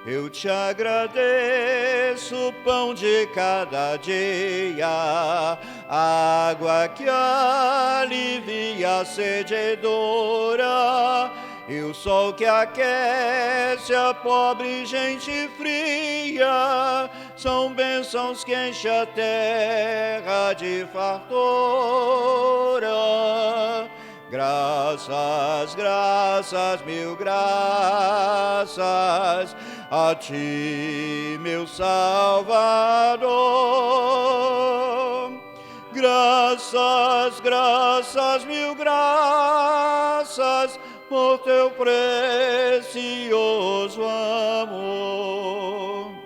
Eu te agradeço o pão de cada dia, água que alivia a sededora, e o sol que aquece a pobre gente fria, são bênçãos que enchem a terra de fartura. Graças, graças, mil graças a ti, meu Salvador. Graças, graças, mil graças por teu precioso amor.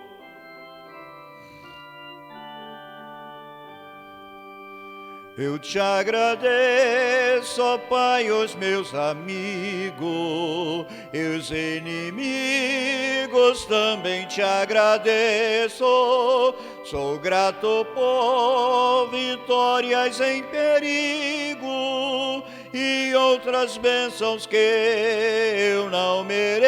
Eu te agradeço, ó Pai, os meus amigos, e os inimigos também te agradeço. Sou grato por vitórias em perigo e outras bênçãos que eu não mereço.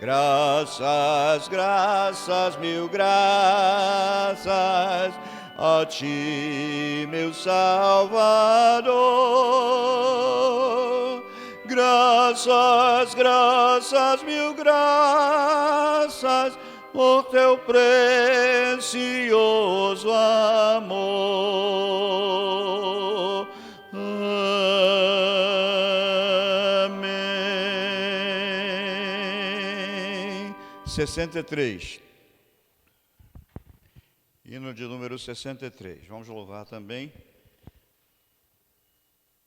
Graças, graças, mil graças a ti, meu Salvador. Graças, graças, mil graças por teu precioso amor. Amém. 63. Hino de número 63. Vamos louvar também.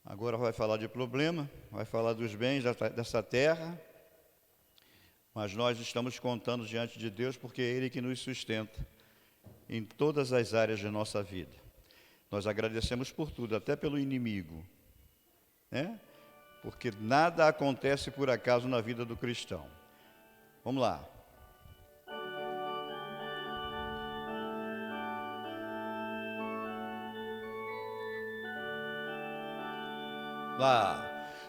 Agora vai falar de problema, vai falar dos bens dessa terra, mas nós estamos contando diante de Deus porque é Ele que nos sustenta em todas as áreas de nossa vida. Nós agradecemos por tudo, até pelo inimigo, né? Porque nada acontece por acaso na vida do cristão. Vamos lá. Lá.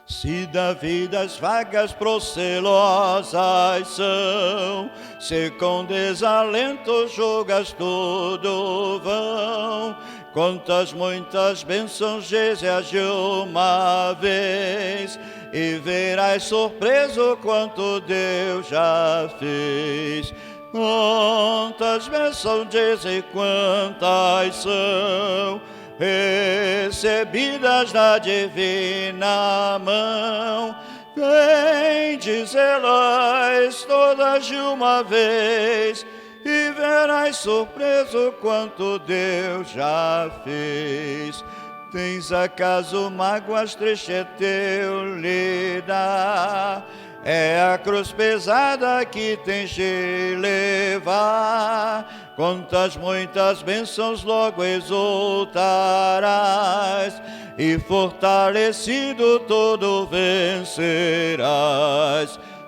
Se da vida as vagas procelosas são, se com desalento julgas tudo vão, quantas muitas bênçãos dizes de uma vez, e verás surpreso quanto Deus já fez. Quantas bênçãos dizes e quantas são, recebidas da divina mão, vem dizê-las todas de uma vez, e verás surpreso quanto Deus já fez. Tens acaso mágoas, triste é teu lidar, é a cruz pesada que tens de levar. Quantas muitas bênçãos logo exultarás, e fortalecido todo vencerás.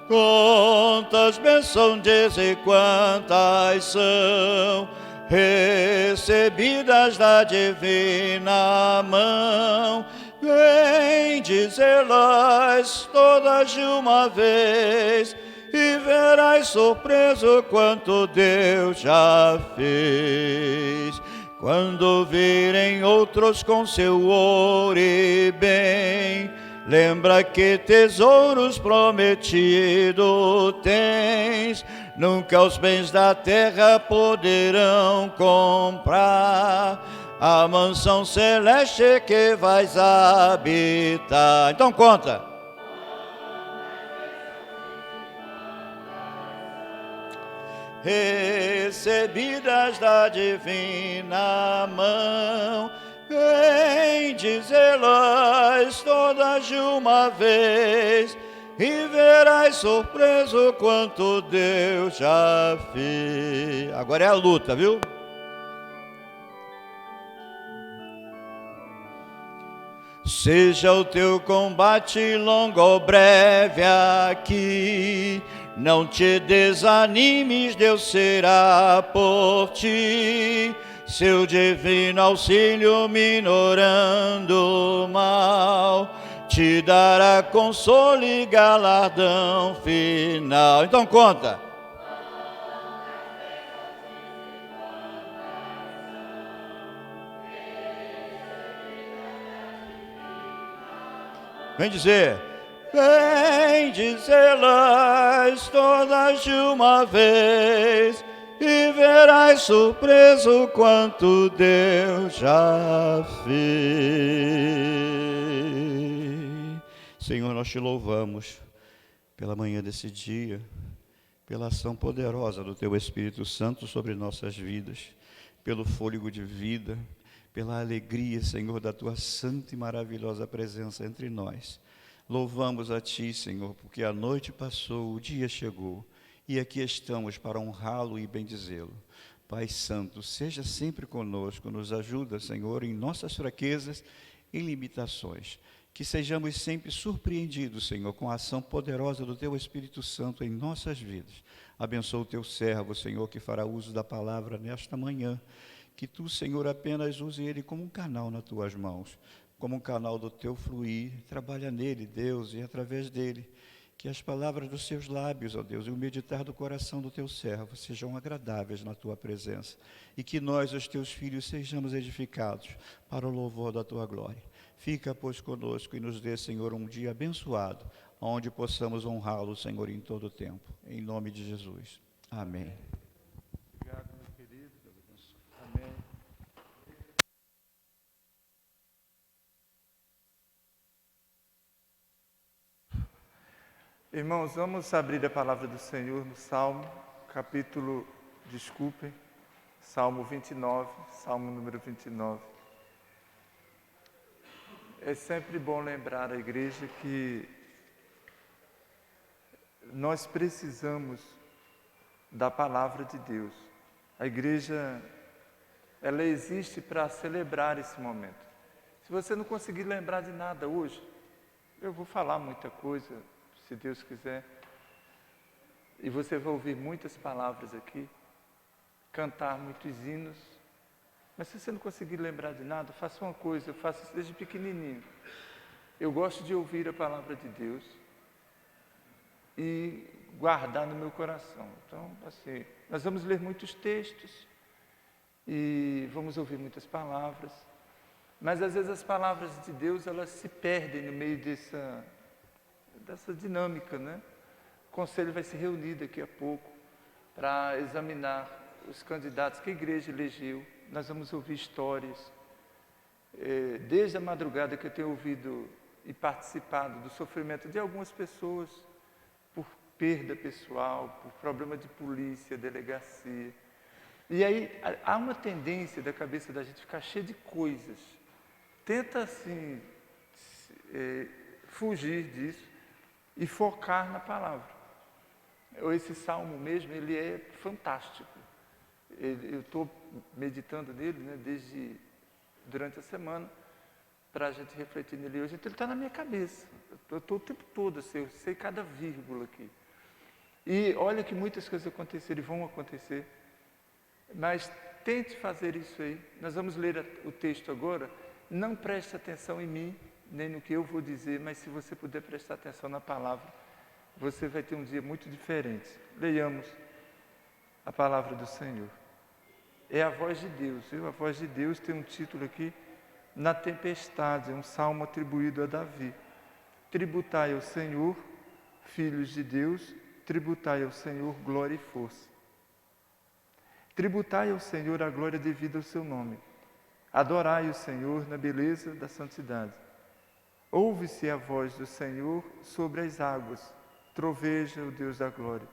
Quantas bênçãos dizes e quantas são, recebidas da divina mão, vem dizê-las todas de uma vez, e verás surpreso quanto Deus já fez. Quando virem outros com seu ouro e bem, lembra que tesouros prometido tens. Nunca os bens da terra poderão comprar a mansão celeste que vais habitar. Então conta. Recebidas da divina mão, vem dizê-las todas de uma vez, e verás surpreso quanto Deus já fez. Agora é a luta, viu? Seja o teu combate longo ou breve aqui, não te desanimes, Deus será por ti. Seu divino auxílio minorando o mal, te dará consolo e galardão final. Então conta. Vem dizer, vem dizê-las todas de uma vez, e verás surpreso quanto Deus já fez. Senhor, nós te louvamos pela manhã desse dia, pela ação poderosa do Teu Espírito Santo sobre nossas vidas, pelo fôlego de vida, pela alegria, Senhor, da Tua santa e maravilhosa presença entre nós. Louvamos a Ti, Senhor, porque a noite passou, o dia chegou, e aqui estamos para honrá-lo e bendizê-lo. Pai Santo, seja sempre conosco, nos ajuda, Senhor, em nossas fraquezas e limitações. Que sejamos sempre surpreendidos, Senhor, com a ação poderosa do Teu Espírito Santo em nossas vidas. Abençoa o Teu servo, Senhor, que fará uso da palavra nesta manhã. Que Tu, Senhor, apenas use ele como um canal nas Tuas mãos, como um canal do Teu fluir. Trabalha nele, Deus, e através dele. Que as palavras dos Seus lábios, ó Deus, e o meditar do coração do Teu servo sejam agradáveis na Tua presença. E que nós, os Teus filhos, sejamos edificados para o louvor da Tua glória. Fica, pois, conosco e nos dê, Senhor, um dia abençoado, onde possamos honrá-lo, Senhor, em todo o tempo. Em nome de Jesus. Amém. Obrigado, meu querido. Amém. Irmãos, vamos abrir a palavra do Senhor no Salmo, Salmo 29, Salmo número 29. É sempre bom lembrar a igreja que nós precisamos da palavra de Deus. A igreja, ela existe para celebrar esse momento. Se você não conseguir lembrar de nada hoje, eu vou falar muita coisa, se Deus quiser, e você vai ouvir muitas palavras aqui, cantar muitos hinos, mas se você não conseguir lembrar de nada, faça uma coisa, eu faço isso desde pequenininho. Eu gosto de ouvir a palavra de Deus e guardar no meu coração. Então, assim, nós vamos ler muitos textos e vamos ouvir muitas palavras, mas às vezes as palavras de Deus, elas se perdem no meio dessa dinâmica, né? O conselho vai se reunir daqui a pouco para examinar os candidatos que a igreja elegeu. Nós vamos ouvir histórias. Desde a madrugada que eu tenho ouvido e participado do sofrimento de algumas pessoas por perda pessoal, por problema de polícia, delegacia. E aí há uma tendência da cabeça da gente ficar cheia de coisas. Tenta assim fugir disso e focar na palavra. Esse salmo mesmo, ele é fantástico. Eu estou meditando nele, né, durante a semana, para a gente refletir nele hoje. Então ele está na minha cabeça. Eu estou o tempo todo, assim, eu sei cada vírgula aqui. E olha que muitas coisas aconteceram e vão acontecer. Mas tente fazer isso aí. Nós vamos ler o texto agora. Não preste atenção em mim, nem no que eu vou dizer, mas se você puder prestar atenção na palavra, você vai ter um dia muito diferente. Leiamos a palavra do Senhor. É a voz de Deus, viu? A voz de Deus tem um título aqui, Na Tempestade, é um salmo atribuído a Davi. Tributai ao Senhor, filhos de Deus, tributai ao Senhor glória e força. Tributai ao Senhor a glória devida ao seu nome. Adorai o Senhor na beleza da santidade. Ouve-se a voz do Senhor sobre as águas. Troveja o Deus da glória.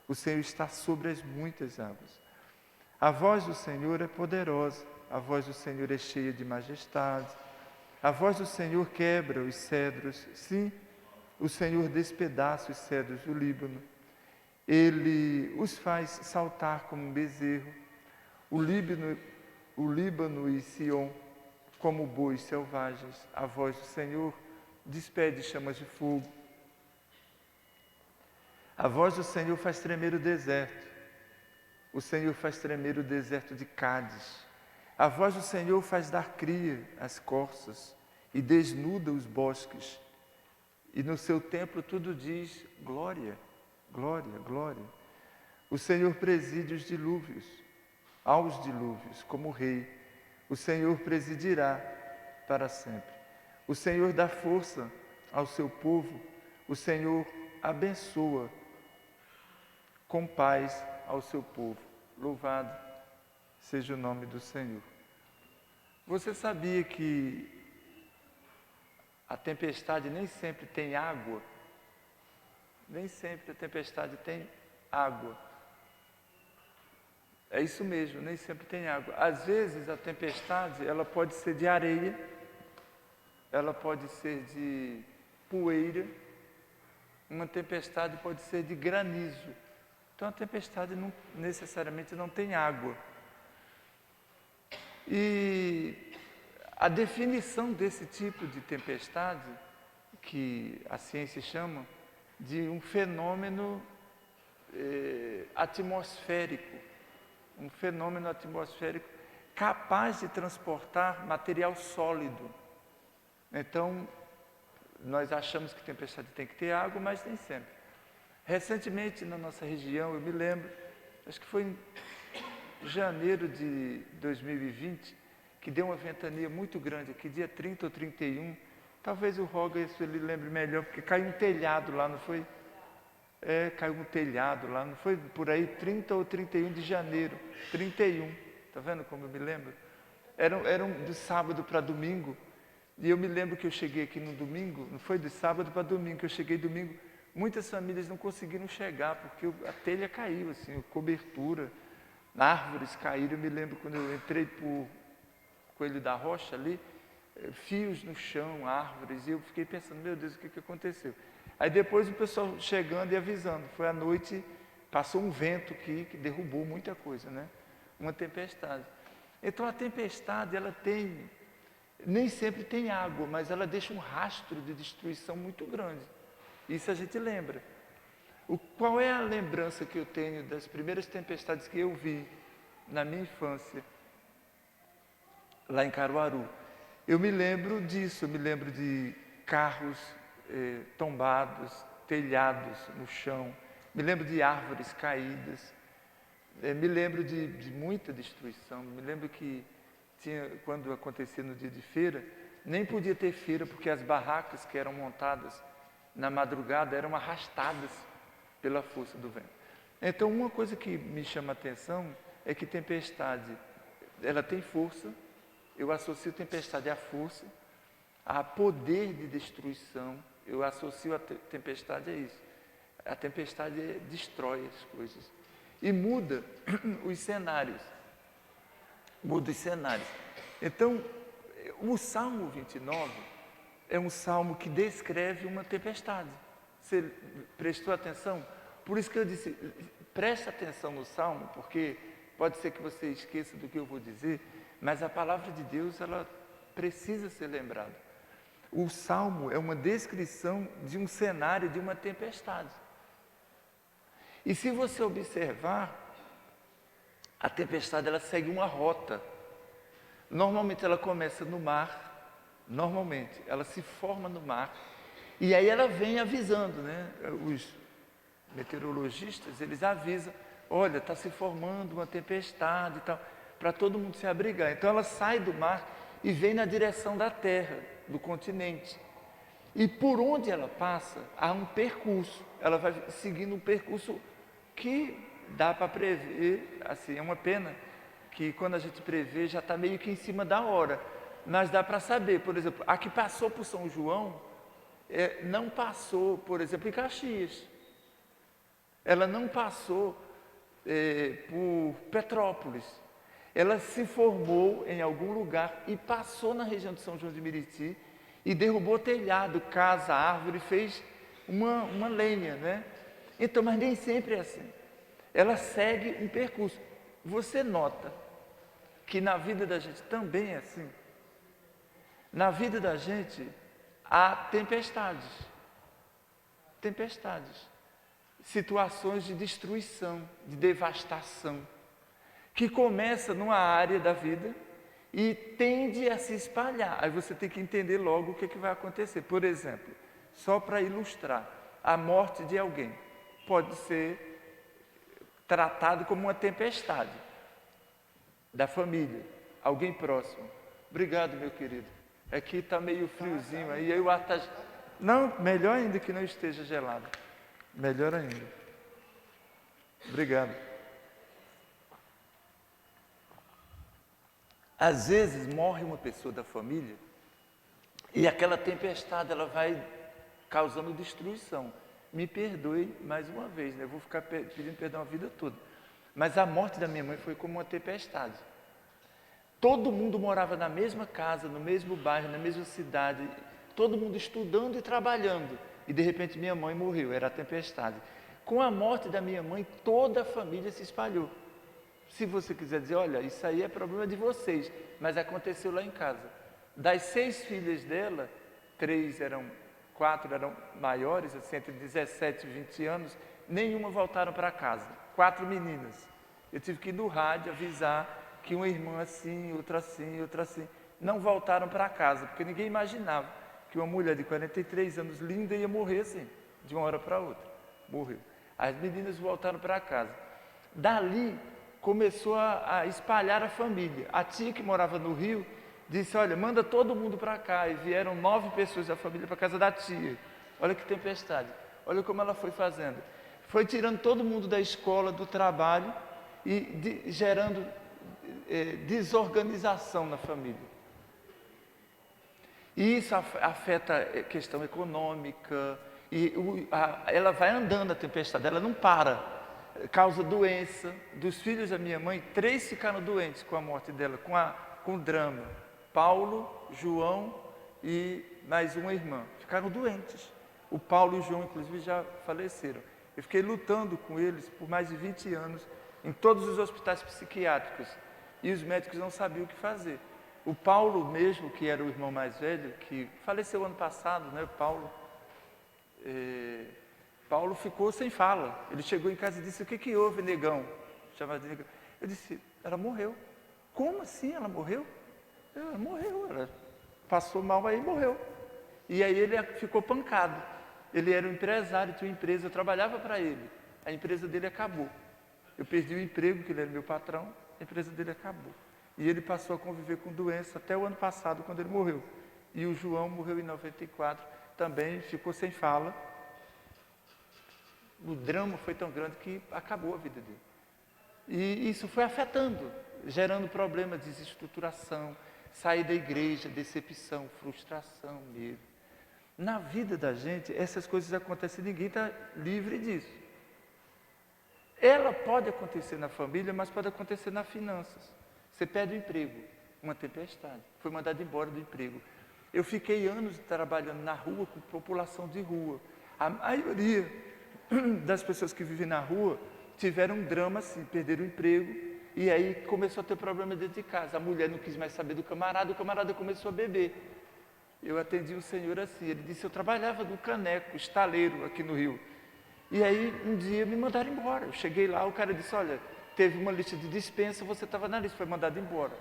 O Senhor está sobre as muitas águas. A voz do Senhor é poderosa. A voz do Senhor é cheia de majestade. A voz do Senhor quebra os cedros. Sim, o Senhor despedaça os cedros do Líbano. Ele os faz saltar como um bezerro. O Líbano e Sião como bois selvagens. A voz do Senhor despede chamas de fogo. A voz do Senhor faz tremer o deserto. O Senhor faz tremer o deserto de Cádiz. A voz do Senhor faz dar cria às corças e desnuda os bosques. E no seu templo tudo diz glória, glória, glória. O Senhor preside os dilúvios, aos dilúvios, como rei. O Senhor presidirá para sempre. O Senhor dá força ao seu povo. O Senhor abençoa com paz ao seu povo. Louvado seja o nome do Senhor. Você sabia que a tempestade nem sempre tem água? Nem sempre a tempestade tem água. É isso mesmo, nem sempre tem água. Às vezes a tempestade, ela pode ser de areia, ela pode ser de poeira, uma tempestade pode ser de granizo. Então a tempestade não necessariamente não tem água. E a definição desse tipo de tempestade, que a ciência chama de um fenômeno atmosférico, um fenômeno atmosférico capaz de transportar material sólido. Então, nós achamos que tempestade tem que ter água, mas nem sempre. Recentemente, na nossa região, eu me lembro, acho que foi em janeiro de 2020, que deu uma ventania muito grande aqui, dia 30 ou 31, talvez o Roga, isso ele lembre melhor, porque caiu um telhado lá, não foi? Caiu um telhado lá, não foi por aí, 30 ou 31 de janeiro, 31, tá vendo como eu me lembro? Era de sábado para domingo, e eu me lembro que eu cheguei aqui no domingo, não foi de sábado para domingo, que eu cheguei domingo, muitas famílias não conseguiram chegar, porque a telha caiu, assim, a cobertura, árvores caíram. Eu me lembro quando eu entrei por Coelho da Rocha ali, fios no chão, árvores, e eu fiquei pensando, meu Deus, o que aconteceu? Aí depois o pessoal chegando e avisando, foi à noite, passou um vento aqui que derrubou muita coisa, né? Uma tempestade. Então a tempestade, ela tem, nem sempre tem água, mas ela deixa um rastro de destruição muito grande. Isso a gente lembra. Qual é a lembrança que eu tenho das primeiras tempestades que eu vi na minha infância, lá em Caruaru? Eu me lembro disso, eu me lembro de carros tombados, telhados no chão, me lembro de árvores caídas, me lembro de muita destruição. Me lembro que quando acontecia no dia de feira, nem podia ter feira porque as barracas que eram montadas na madrugada eram arrastadas pela força do vento. Então, uma coisa que me chama a atenção é que tempestade, ela tem força. Eu associo tempestade à força, a poder de destruição. Eu associo a tempestade a isso. A tempestade destrói as coisas e muda os cenários. Muda os cenários. Então, o Salmo 29 é um salmo que descreve uma tempestade. Você prestou atenção? Por isso que eu disse, preste atenção no salmo, porque pode ser que você esqueça do que eu vou dizer, mas a palavra de Deus, ela precisa ser lembrada. O salmo é uma descrição de um cenário de uma tempestade. E se você observar, a tempestade, ela segue uma rota. Normalmente ela começa no mar, normalmente ela se forma no mar, e aí ela vem avisando, né? Os meteorologistas, eles avisam, olha, está se formando uma tempestade e tal, para todo mundo se abrigar. Então ela sai do mar e vem na direção da terra, do continente. E por onde ela passa, há um percurso. Ela vai seguindo um percurso que dá para prever, assim, é uma pena que quando a gente prevê já está meio que em cima da hora. Mas dá para saber, por exemplo, a que passou por São João, não passou, por exemplo, em Caxias. Ela não passou por Petrópolis. Ela se formou em algum lugar e passou na região de São João de Meriti e derrubou telhado, casa, árvore, fez uma lenha, né? Então, mas nem sempre é assim. Ela segue um percurso. Você nota que na vida da gente também é assim? Na vida da gente há tempestades. Tempestades. Situações de destruição, de devastação, que começa numa área da vida e tende a se espalhar. Aí você tem que entender logo o que vai acontecer. Por exemplo, só para ilustrar. A morte de alguém pode ser tratado como uma tempestade da família, alguém próximo. Obrigado, meu querido. Aqui está meio friozinho, aí eu Não, melhor ainda que não esteja gelado. Melhor ainda. Obrigado. Às vezes morre uma pessoa da família e aquela tempestade ela vai causando destruição. Me perdoe mais uma vez, né? Eu vou ficar pedindo perdão a vida toda. Mas a morte da minha mãe foi como uma tempestade. Todo mundo morava na mesma casa, no mesmo bairro, na mesma cidade, todo mundo estudando e trabalhando. E de repente minha mãe morreu, era a tempestade. Com a morte da minha mãe, toda a família se espalhou. Se você quiser dizer, olha, isso aí é problema de vocês, mas aconteceu lá em casa. Das 6 filhas dela, 4 eram maiores, assim, entre 17 e 20 anos, nenhuma voltaram para casa. 4 meninas. Eu tive que ir no rádio avisar que uma irmã assim, outra assim, outra assim, não voltaram para casa, porque ninguém imaginava que uma mulher de 43 anos, linda, ia morrer assim, de uma hora para outra. Morreu. As meninas voltaram para casa. Dali, começou a espalhar a família. A tia que morava no Rio, disse, olha, manda todo mundo para cá. E vieram 9 pessoas da família para a casa da tia. Olha que tempestade. Olha como ela foi fazendo. Foi tirando todo mundo da escola, do trabalho e gerando desorganização na família. E isso afeta a questão econômica. Ela vai andando a tempestade, ela não para. Causa doença. Dos filhos da minha mãe, 3 ficaram doentes com a morte dela, com o drama. Paulo, João e mais uma irmã. Ficaram doentes. O Paulo e o João, inclusive, já faleceram. Eu fiquei lutando com eles por mais de 20 anos, em todos os hospitais psiquiátricos. E os médicos não sabiam o que fazer. O Paulo mesmo, que era o irmão mais velho, que faleceu ano passado, né, Paulo ficou sem fala. Ele chegou em casa e disse, o que houve, negão? Chamado de negão. Eu disse, ela morreu. Como assim ela morreu? Ela morreu, ela passou mal aí e morreu. E aí ele ficou pancado. Ele era um empresário, tinha uma empresa, eu trabalhava para ele. A empresa dele acabou. Eu perdi o emprego, que ele era meu patrão, a empresa dele acabou. E ele passou a conviver com doença até o ano passado, quando ele morreu. E o João morreu em 94, também ficou sem fala. O drama foi tão grande que acabou a vida dele. E isso foi afetando, gerando problemas de desestruturação, sair da igreja, decepção, frustração, medo. Na vida da gente, essas coisas acontecem, ninguém está livre disso. Ela pode acontecer na família, mas pode acontecer nas finanças. Você perde o emprego, uma tempestade, foi mandado embora do emprego. Eu fiquei anos trabalhando na rua com população de rua. A maioria das pessoas que vivem na rua tiveram um drama assim, perderam o emprego e aí começou a ter problema dentro de casa. A mulher não quis mais saber do camarada, o camarada começou a beber. Eu atendi um senhor assim, ele disse, eu trabalhava no Caneco, estaleiro aqui no Rio. E aí um dia me mandaram embora. Eu cheguei lá, o cara disse, olha, teve uma lista de dispensa, você estava na lista, foi mandado embora.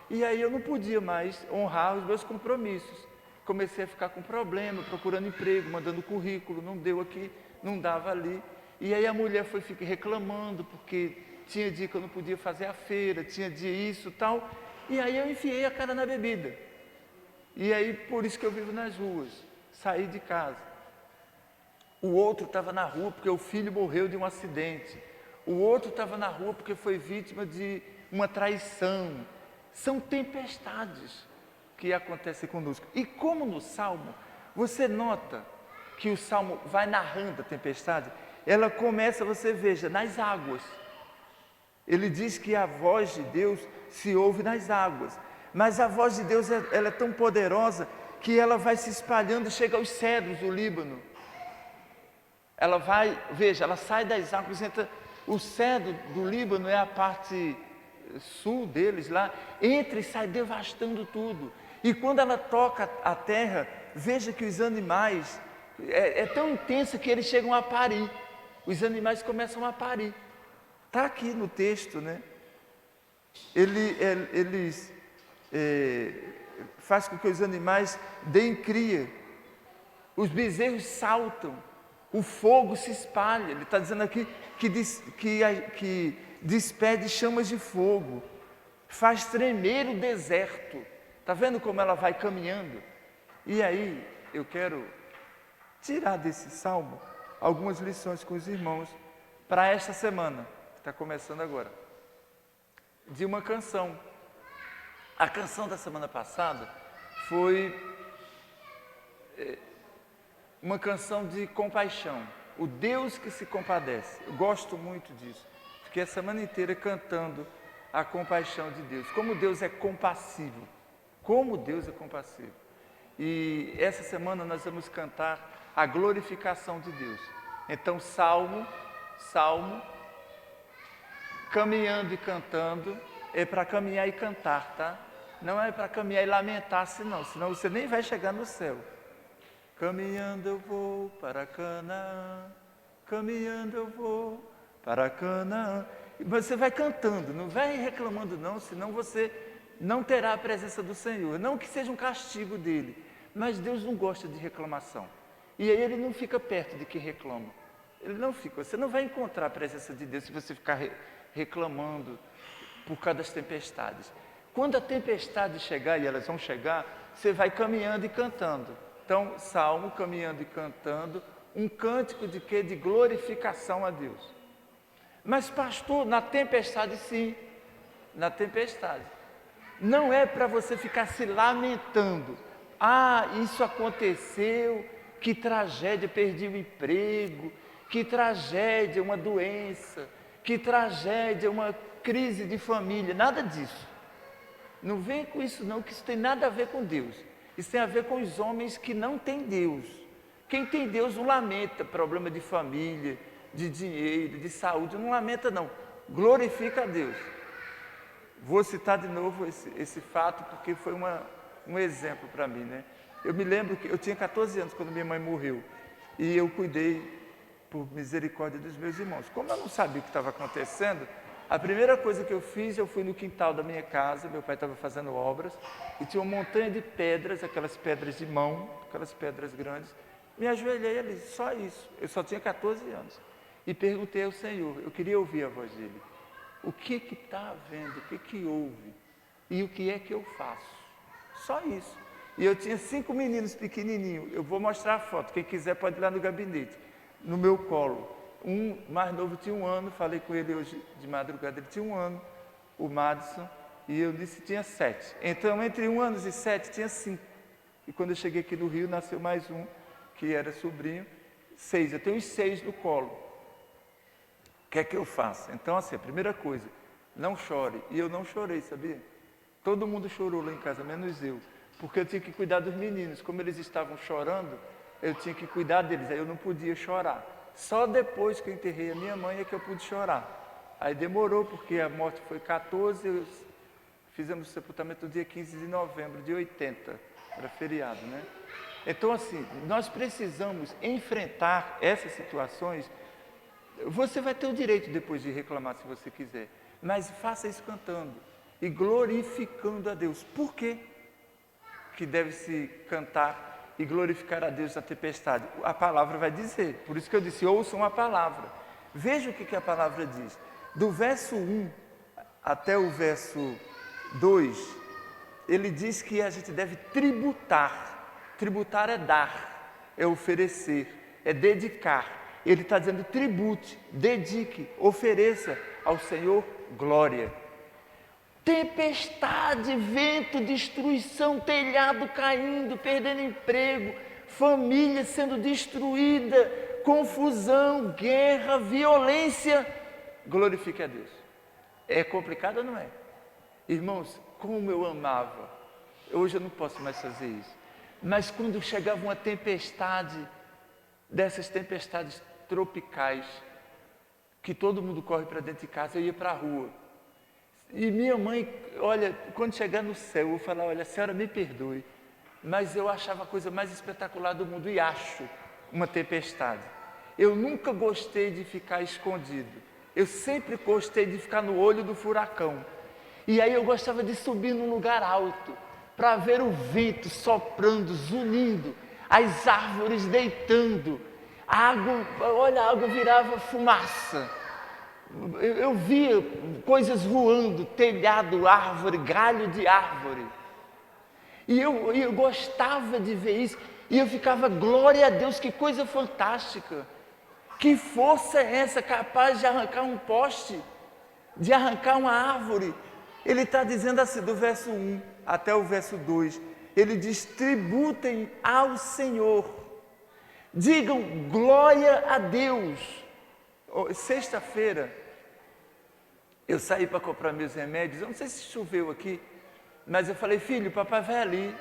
E aí eu não podia mais honrar os meus compromissos. Comecei a ficar com problema, procurando emprego, mandando currículo, não deu aqui, não dava ali. E aí a mulher foi reclamando, porque tinha dia que eu não podia fazer a feira, tinha dia isso e tal. E aí eu enfiei a cara na bebida. E aí por isso que eu vivo nas ruas, saí de casa. O outro estava na rua porque o filho morreu de um acidente. O outro estava na rua porque foi vítima de uma traição. São tempestades que acontecem conosco. E como no Salmo, você nota que o Salmo vai narrando a tempestade, ela começa, você veja, nas águas. Ele diz que a voz de Deus se ouve nas águas. Mas a voz de Deus ela é tão poderosa que ela vai se espalhando, chega aos cedros do Líbano. Ela vai, veja, ela sai das águas, entra. O cedro do Líbano é a parte sul deles lá, entra e sai devastando tudo. E quando ela toca a terra, veja que os animais, é tão intensa que eles chegam a parir. Os animais começam a parir. Está aqui no texto, né? Eles faz com que os animais deem cria. os bezerros saltam, o fogo se espalha. Ele está dizendo aqui que despede chamas de fogo, faz tremer o deserto. Está vendo como ela vai caminhando? E aí, eu quero tirar desse salmo algumas lições com os irmãos para esta semana, que está começando agora, de uma canção. A canção da semana passada foi uma canção de compaixão, o Deus que se compadece. Eu gosto muito disso. Fiquei a semana inteira cantando a compaixão de Deus, como Deus é compassivo, como Deus é compassivo. E essa semana nós vamos cantar a glorificação de Deus. Então, salmo, caminhando e cantando, é para caminhar e cantar, tá? Não é para caminhar e lamentar, senão você nem vai chegar no céu. Caminhando eu vou para Canaã, caminhando eu vou para Canaã. Você vai cantando, não vai reclamando não, senão você não terá a presença do Senhor. Não que seja um castigo dele, mas Deus não gosta de reclamação. E aí ele não fica perto de quem reclama. Ele não fica, você não vai encontrar a presença de Deus se você ficar reclamando por causa das tempestades. Quando a tempestade chegar, e elas vão chegar, você vai caminhando e cantando. Então, salmo, caminhando e cantando, um cântico de quê? De glorificação a Deus. Mas pastor, na tempestade sim, na tempestade. Não é para você ficar se lamentando. Ah, isso aconteceu, que tragédia, perdi o emprego, que tragédia, uma doença, que tragédia, uma crise de família, nada disso. Não vem com isso não, que isso tem nada a ver com Deus. Isso tem a ver com os homens que não têm Deus. Quem tem Deus não lamenta problema de família, de dinheiro, de saúde, não lamenta não. Glorifica a Deus. Vou citar de novo esse fato, porque foi um exemplo para mim, né? Eu me lembro que eu tinha 14 anos quando minha mãe morreu. E eu cuidei, por misericórdia dos meus irmãos. Como eu não sabia o que estava acontecendo, a primeira coisa que eu fiz, eu fui no quintal da minha casa, meu pai estava fazendo obras, e tinha uma montanha de pedras, aquelas pedras de mão, aquelas pedras grandes. Me ajoelhei ali, só isso. Eu só tinha 14 anos. E perguntei ao Senhor, eu queria ouvir a voz dele. O que está havendo? O que houve? E o que é que eu faço? Só isso. E eu tinha 5 meninos pequenininhos. Eu vou mostrar a foto. Quem quiser pode ir lá no gabinete. No meu colo. Um mais novo tinha 1 ano. Falei com ele hoje de madrugada. Ele tinha 1 ano. O Madison. E eu disse que tinha 7. Então, entre 1 ano e 7, tinha 5. E quando eu cheguei aqui no Rio, nasceu mais um, que era sobrinho. 6. Eu tenho os 6 no colo. O que é que eu faço? Então, assim, a primeira coisa, não chore. E eu não chorei, sabia? Todo mundo chorou lá em casa, menos eu. Porque eu tinha que cuidar dos meninos. Como eles estavam chorando, eu tinha que cuidar deles. Aí eu não podia chorar. Só depois que eu enterrei a minha mãe é que eu pude chorar. Aí demorou, porque a morte foi 14, fizemos o sepultamento no dia 15 de novembro de 80. Era feriado, né? Então, assim, nós precisamos enfrentar essas situações. Você vai ter o direito depois de reclamar se você quiser, mas faça isso cantando e glorificando a Deus. Por quê que deve se cantar e glorificar a Deus na tempestade? A palavra vai dizer, por isso que eu disse, ouçam a palavra. Veja o que a palavra diz. Do verso 1 até o verso 2, ele diz que a gente deve tributar. Tributar é dar, é oferecer, é dedicar. Ele está dizendo tribute, dedique, ofereça ao Senhor glória. Tempestade, vento, destruição, telhado caindo, perdendo emprego, família sendo destruída, confusão, guerra, violência. Glorifique a Deus. É complicado ou não é? Irmãos, como eu amava. Hoje eu não posso mais fazer isso. Mas quando chegava uma tempestade, dessas tempestades tropicais, que todo mundo corre para dentro de casa, eu ia para a rua. E minha mãe, olha, quando chegar no céu, eu falar, olha, a senhora me perdoe, mas eu achava a coisa mais espetacular do mundo, e acho uma tempestade. Eu nunca gostei de ficar escondido, eu sempre gostei de ficar no olho do furacão. E aí eu gostava de subir num lugar alto, para ver o vento soprando, zunindo, as árvores deitando, a água virava fumaça. Eu via coisas voando, telhado, árvore, galho de árvore. E eu gostava de ver isso. E eu ficava, glória a Deus, que coisa fantástica. Que força é essa capaz de arrancar um poste, de arrancar uma árvore? Ele está dizendo assim, do verso 1 até o verso 2. Ele diz, tributem ao Senhor. Digam glória a Deus. Sexta-feira, eu saí para comprar meus remédios. Eu não sei se choveu aqui, mas eu falei, filho, papai vai ali.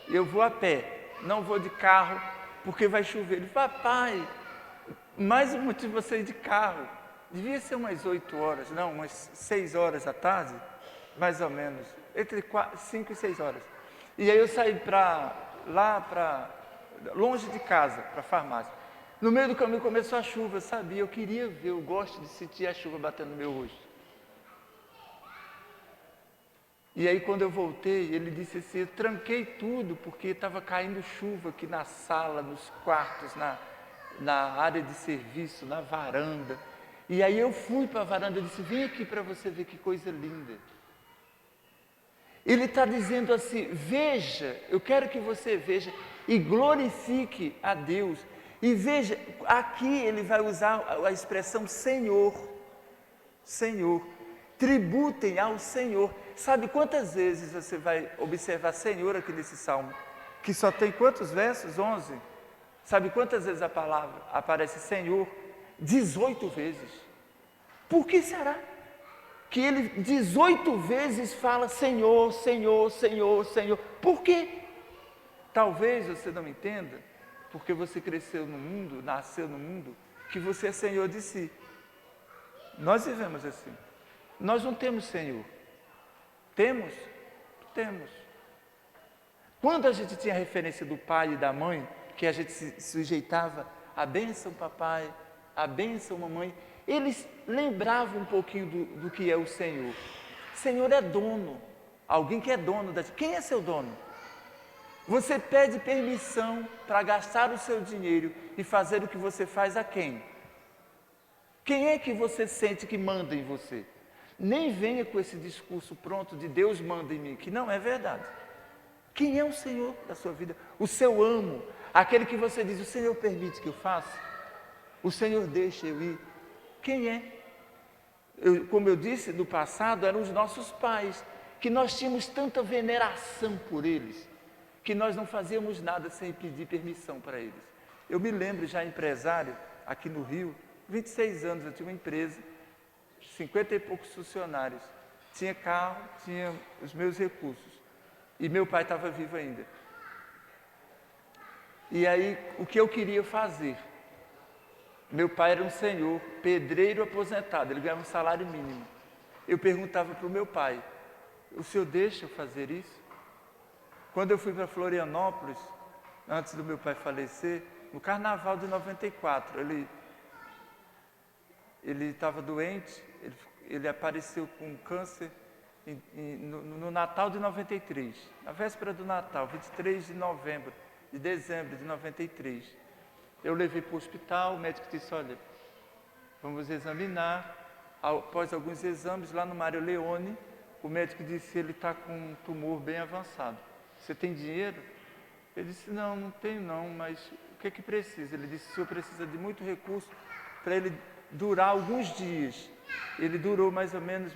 Eu vou a pé, não vou de carro, porque vai chover. Ele, papai, mais um motivo para sair de carro. Devia ser umas 8 horas, não, umas 6 horas da tarde, mais ou menos, entre 5 e 6 horas. E aí eu saí longe de casa, para a farmácia. No meio do caminho começou a chuva, eu sabia, eu queria ver, eu gosto de sentir a chuva batendo no meu rosto. E aí quando eu voltei, ele disse assim, eu tranquei tudo, porque estava caindo chuva aqui na sala, nos quartos, na área de serviço, na varanda. E aí eu fui para a varanda e disse, vem aqui para você ver que coisa linda. Ele está dizendo assim, veja, eu quero que você veja e glorifique a Deus. E veja, aqui ele vai usar a expressão Senhor. Senhor. Tributem ao Senhor. Sabe quantas vezes você vai observar Senhor aqui nesse salmo? Que só tem quantos versos? 11. Sabe quantas vezes a palavra aparece Senhor? 18 vezes. Por que será que ele 18 vezes fala Senhor, Senhor, Senhor, Senhor? Por quê? Talvez você não entenda, porque você cresceu no mundo, nasceu no mundo, que você é Senhor de si. Nós vivemos assim. Nós não temos Senhor. Temos? Temos. Quando a gente tinha referência do pai e da mãe, que a gente se sujeitava à bênção papai, à bênção mamãe, eles lembravam um pouquinho do que é o Senhor. Senhor é dono. Alguém que é dono da... Quem é seu dono? Você pede permissão para gastar o seu dinheiro e fazer o que você faz a quem? Quem é que você sente que manda em você? Nem venha com esse discurso pronto de Deus manda em mim, que não é verdade. Quem é o Senhor da sua vida? O seu amo, aquele que você diz, o Senhor permite que eu faça? O Senhor deixa eu ir? Quem é? Como eu disse, no passado eram os nossos pais, que nós tínhamos tanta veneração por eles, que nós não fazíamos nada sem pedir permissão para eles. Eu me lembro, já empresário, aqui no Rio, 26 anos, eu tinha uma empresa, 50 e poucos funcionários, tinha carro, tinha os meus recursos, e meu pai estava vivo ainda. E aí, o que eu queria fazer? Meu pai era um senhor, pedreiro aposentado, ele ganhava um salário mínimo. Eu perguntava para o meu pai, o senhor deixa eu fazer isso? Quando eu fui para Florianópolis, antes do meu pai falecer, no carnaval de 94, ele estava doente, ele apareceu com câncer no Natal de 93, na véspera do Natal, 23 de dezembro de 93. Eu levei para o hospital, o médico disse, olha, vamos examinar. Após alguns exames, lá no Mário Leone, o médico disse, ele está com um tumor bem avançado. Você tem dinheiro? Ele disse, não tenho não, mas o que é que precisa? Ele disse, o senhor precisa de muito recurso para ele durar alguns dias. Ele durou mais ou menos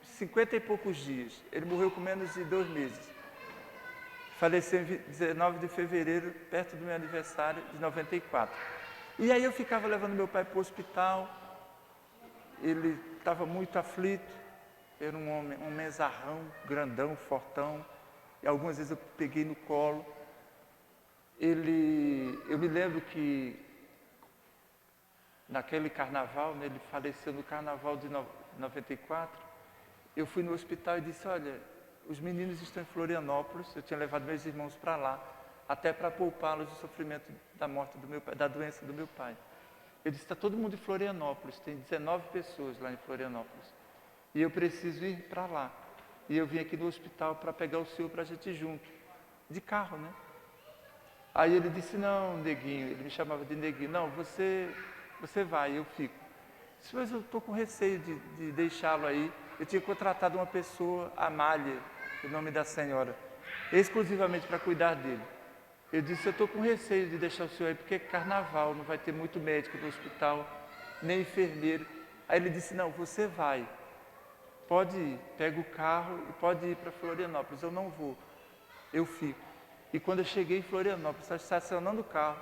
50 e poucos dias. Ele morreu com menos de 2 meses. Faleceu em 19 de fevereiro, perto do meu aniversário de 94. E aí eu ficava levando meu pai para o hospital, ele estava muito aflito, era um homem, um menzarrão, grandão, fortão, e algumas vezes eu peguei no colo. Eu me lembro que naquele carnaval, né, ele faleceu no carnaval de 94, eu fui no hospital e disse, olha, os meninos estão em Florianópolis, eu tinha levado meus irmãos para lá, até para poupá-los do sofrimento da morte do meu pai, da doença do meu pai. Eu disse, está todo mundo em Florianópolis, tem 19 pessoas lá em Florianópolis, e eu preciso ir para lá. E eu vim aqui no hospital para pegar o senhor para a gente ir junto, de carro, né? Aí ele disse, não, neguinho, ele me chamava de neguinho, não, você vai, eu fico. Disse, mas eu estou com receio de deixá-lo aí. Eu tinha contratado uma pessoa, Amália, o nome da senhora, exclusivamente para cuidar dele. Eu disse, eu estou com receio de deixar o senhor aí, porque é carnaval, não vai ter muito médico no hospital, nem enfermeiro. Aí ele disse, não, você vai, pode ir, pega o carro e pode ir para Florianópolis. Eu não vou, eu fico. E quando eu cheguei em Florianópolis, estacionando o carro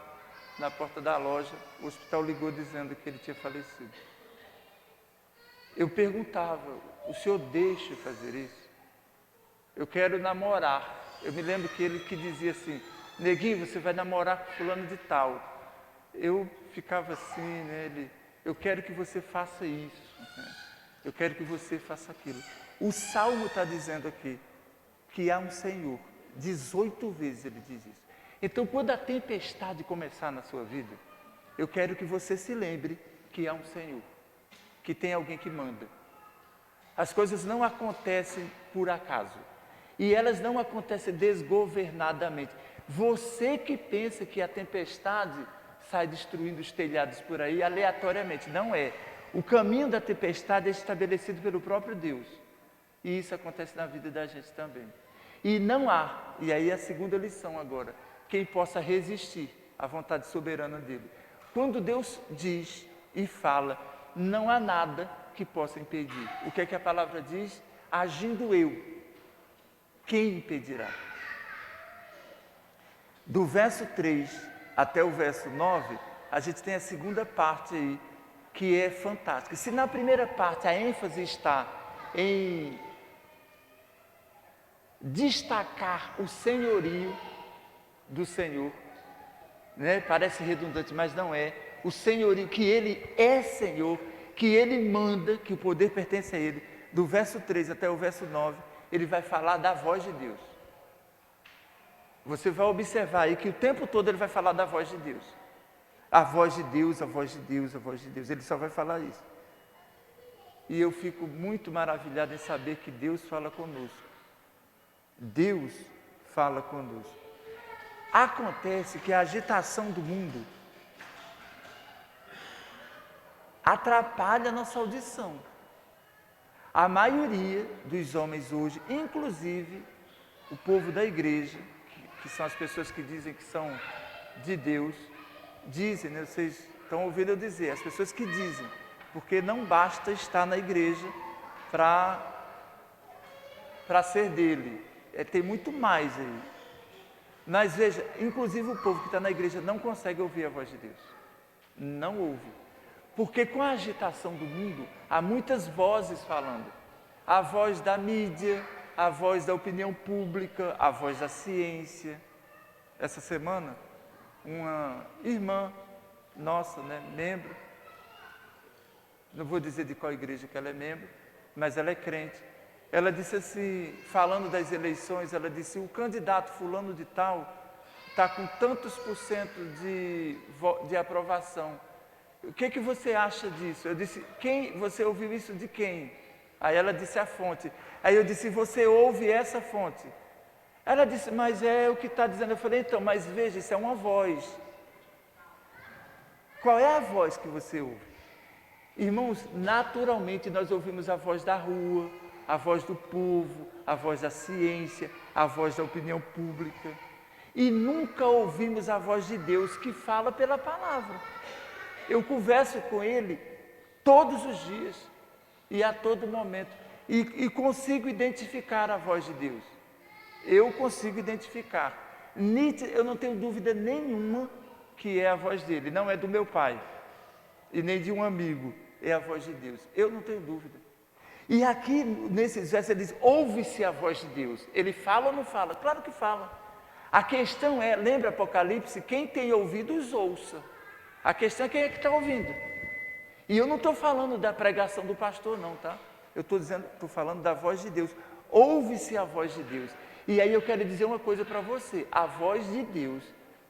na porta da loja, o hospital ligou dizendo que ele tinha falecido. Eu perguntava, o senhor deixa eu fazer isso? Eu quero namorar. Eu me lembro que ele que dizia assim, neguinho, você vai namorar com fulano de tal. Eu ficava assim, né? Eu quero que você faça isso, né? Eu quero que você faça aquilo. O Salmo está dizendo aqui que há um Senhor. 18 vezes ele diz isso. Então, quando a tempestade começar na sua vida, eu quero que você se lembre que há um Senhor, que tem alguém que manda. As coisas não acontecem por acaso. E elas não acontecem desgovernadamente. Você que pensa que a tempestade sai destruindo os telhados por aí aleatoriamente. Não é. O caminho da tempestade é estabelecido pelo próprio Deus. E isso acontece na vida da gente também. E não há, e aí a segunda lição agora, quem possa resistir à vontade soberana dele. Quando Deus diz e fala, não há nada que possa impedir. O que é que a palavra diz? Agindo eu, quem impedirá? Do verso 3 até o verso 9, a gente tem a segunda parte aí, que é fantástica. Se na primeira parte a ênfase está em destacar o senhorio do Senhor, né? Parece redundante, mas não é. O senhorio, que Ele é Senhor, que Ele manda, que o poder pertence a Ele. Do verso 3 até o verso 9, Ele vai falar da voz de Deus. Você vai observar aí que o tempo todo Ele vai falar da voz de Deus. A voz de Deus, a voz de Deus, a voz de Deus. Ele só vai falar isso. E eu fico muito maravilhado em saber que Deus fala conosco. Deus fala conosco. Acontece que a agitação do mundo atrapalha a nossa audição. A maioria dos homens hoje, inclusive o povo da igreja, que são as pessoas que dizem que são de Deus, dizem, né, vocês estão ouvindo eu dizer, as pessoas que dizem, porque não basta estar na igreja para ser dele. Tem muito mais aí. Mas veja, inclusive o povo que está na igreja não consegue ouvir a voz de Deus. Não ouve. Porque com a agitação do mundo, há muitas vozes falando. A voz da mídia, a voz da opinião pública, a voz da ciência. Essa semana, uma irmã nossa, né, membro, não vou dizer de qual igreja que ela é membro, mas ela é crente. Ela disse assim, falando das eleições, ela disse, o candidato fulano de tal está com tantos % de aprovação. O que você acha disso? Eu disse, você ouviu isso de quem? Aí ela disse a fonte. Aí eu disse, você ouve essa fonte? Ela disse, mas é o que está dizendo. Eu falei, então, mas veja, isso é uma voz. Qual é a voz que você ouve? Irmãos, naturalmente nós ouvimos a voz da rua, a voz do povo, a voz da ciência, a voz da opinião pública. E nunca ouvimos a voz de Deus que fala pela palavra. Eu converso com Ele todos os dias e a todo momento. E consigo identificar a voz de Deus. Eu consigo identificar. Eu não tenho dúvida nenhuma que é a voz dele. Não é do meu pai e nem de um amigo. É a voz de Deus. Eu não tenho dúvida. E aqui, nesses versos, ele diz, ouve-se a voz de Deus. Ele fala ou não fala? Claro que fala. A questão é, lembra Apocalipse? Quem tem ouvidos, ouça. A questão é quem é que está ouvindo. E eu não estou falando da pregação do pastor, não, tá? Eu estou falando da voz de Deus. Ouve-se a voz de Deus. E aí eu quero dizer uma coisa para você. A voz de Deus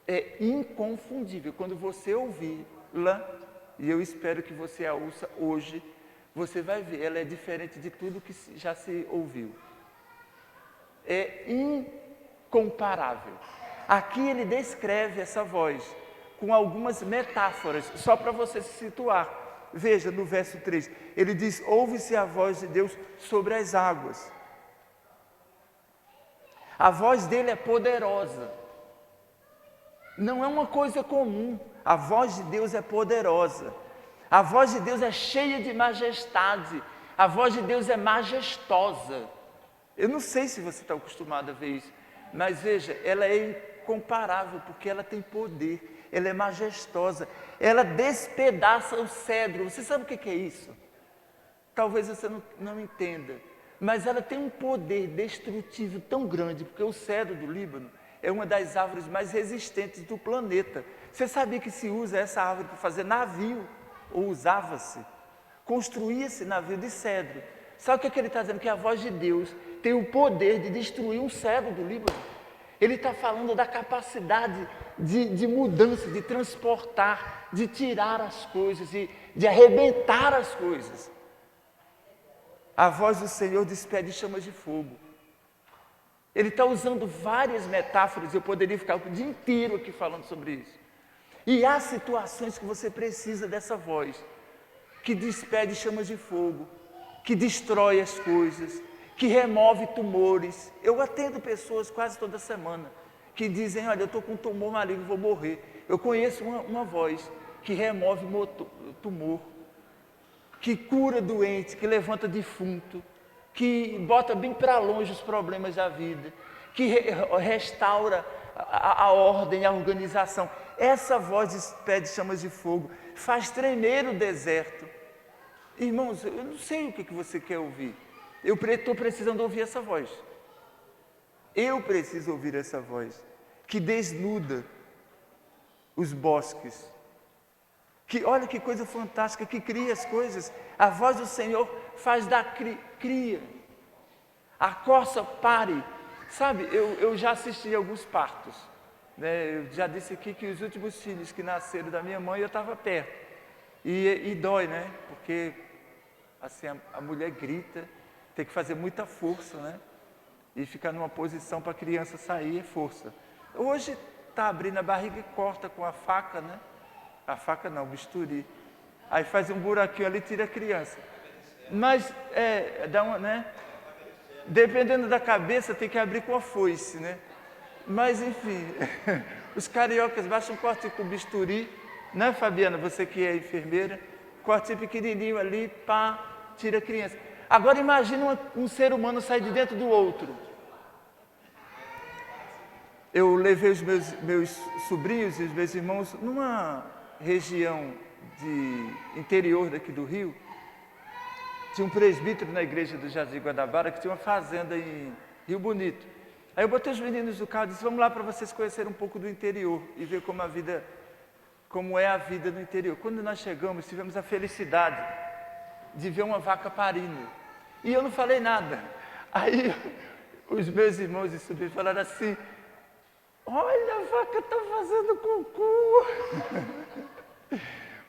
é inconfundível. Quando você ouvi-la, e eu espero que você a ouça hoje, você vai ver, ela é diferente de tudo que já se ouviu. É incomparável. Aqui ele descreve essa voz com algumas metáforas, só para você se situar. Veja, no verso 3, ele diz, ouve-se a voz de Deus sobre as águas. A voz dele é poderosa. Não é uma coisa comum. A voz de Deus é poderosa. A voz de Deus é cheia de majestade. A voz de Deus é majestosa. Eu não sei se você está acostumado a ver isso, mas veja, ela é incomparável porque ela tem poder. Ela é majestosa. Ela despedaça o cedro. Você sabe o que é isso? Talvez você não entenda. Mas ela tem um poder destrutivo tão grande, porque o cedro do Líbano é uma das árvores mais resistentes do planeta. Você sabia que se usa essa árvore para fazer navio? Ou usava-se? Construía-se navio de cedro. Sabe o que ele está dizendo? Que a voz de Deus tem o poder de destruir um cedro do Líbano. Ele está falando da capacidade de mudança, de transportar, de tirar as coisas, de arrebentar as coisas. A voz do Senhor despede chamas de fogo. Ele está usando várias metáforas, eu poderia ficar o dia inteiro aqui falando sobre isso. E há situações que você precisa dessa voz, que despede chamas de fogo, que destrói as coisas, que remove tumores. Eu atendo pessoas quase toda semana, que dizem, olha, eu estou com um tumor maligno, vou morrer. Eu conheço uma voz que remove tumor, que cura doente, que levanta defunto, que bota bem para longe os problemas da vida, que restaura a ordem, a organização. Essa voz despede chamas de fogo, faz tremer o deserto. Irmãos, eu não sei o que você quer ouvir. Eu estou precisando ouvir essa voz. Eu preciso ouvir essa voz, que desnuda os bosques. Que, olha que coisa fantástica, que cria as coisas. A voz do Senhor faz da cria. A corça pare. Sabe, eu já assisti alguns partos. Né? Eu já disse aqui que os últimos filhos que nasceram da minha mãe, eu estava perto. E dói, né? Porque assim, a mulher grita, tem que fazer muita força, né? E ficar numa posição para a criança sair é força. Hoje está abrindo a barriga e corta com a faca, né? A faca não, o bisturi. Aí faz um buraquinho ali e tira a criança. Mas, dá uma, né? Dependendo da cabeça, tem que abrir com a foice, né? Mas, enfim, os cariocas baixam um corte com o bisturi, né, Fabiana? Você que é enfermeira, corte pequenininho ali, pá, tira a criança. Agora, imagina um ser humano sair de dentro do outro. Eu levei os meus sobrinhos e os meus irmãos numa região de interior daqui do Rio. Tinha um presbítero na igreja do Jardim Guanabara que tinha uma fazenda em Rio Bonito. Aí eu botei os meninos do carro e disse, vamos lá para vocês conhecerem um pouco do interior e ver como é a vida no interior. Quando nós chegamos, tivemos a felicidade de ver uma vaca parindo. E eu não falei nada. Aí os meus irmãos e sobrinhos falaram assim, olha, a vaca está fazendo cocô.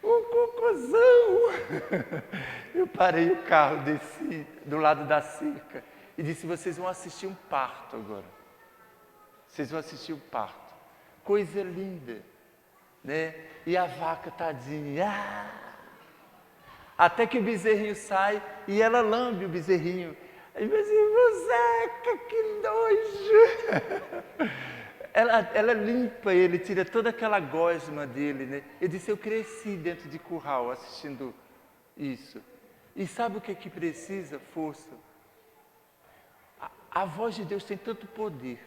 O cocôzão. Eu parei o carro, desci do lado da cerca e disse, vocês vão assistir um parto agora. Vocês vão assistir um parto. Coisa linda, né? E a vaca, tadinha. Até que o bezerrinho sai e ela lambe o bezerrinho. Aí meus irmãos, Zeca, que nojo. Ela limpa ele, tira toda aquela gosma dele, né? Eu disse, eu cresci dentro de curral assistindo isso. E sabe o que é que precisa? Força. A voz de Deus tem tanto poder,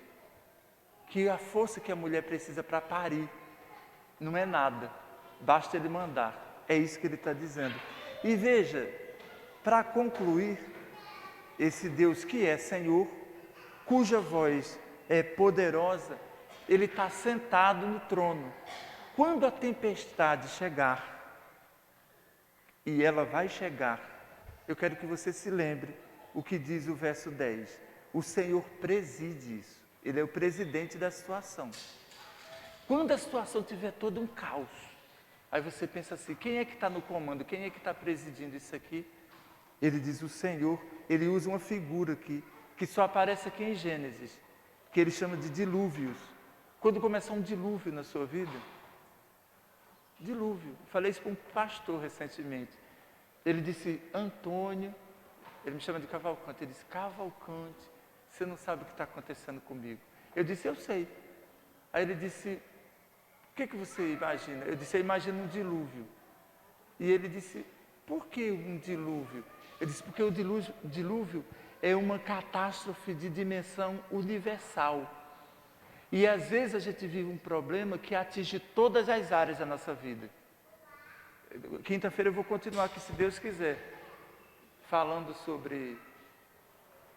que a força que a mulher precisa para parir não é nada, basta ele mandar. É isso que ele está dizendo. E veja, para concluir, esse Deus que é Senhor, cuja voz é poderosa, ele está sentado no trono. Quando a tempestade chegar, e ela vai chegar, eu quero que você se lembre o que diz o verso 10. O Senhor preside isso. Ele é o presidente da situação. Quando a situação tiver todo um caos, aí você pensa assim, quem é que está no comando? Quem é que está presidindo isso aqui? Ele diz o Senhor, ele usa uma figura aqui, que só aparece aqui em Gênesis, que ele chama de dilúvios. Quando começar um dilúvio na sua vida, dilúvio. Falei isso para um pastor recentemente. Ele disse, Antônio, ele me chama de Cavalcante, ele disse, Cavalcante, você não sabe o que está acontecendo comigo. Eu disse, eu sei. Aí ele disse, o que você imagina? Eu disse, eu imagino um dilúvio. E ele disse, por que um dilúvio? Eu disse, porque o dilúvio é uma catástrofe de dimensão universal. E às vezes a gente vive um problema que atinge todas as áreas da nossa vida. Quinta-feira eu vou continuar aqui, se Deus quiser, falando sobre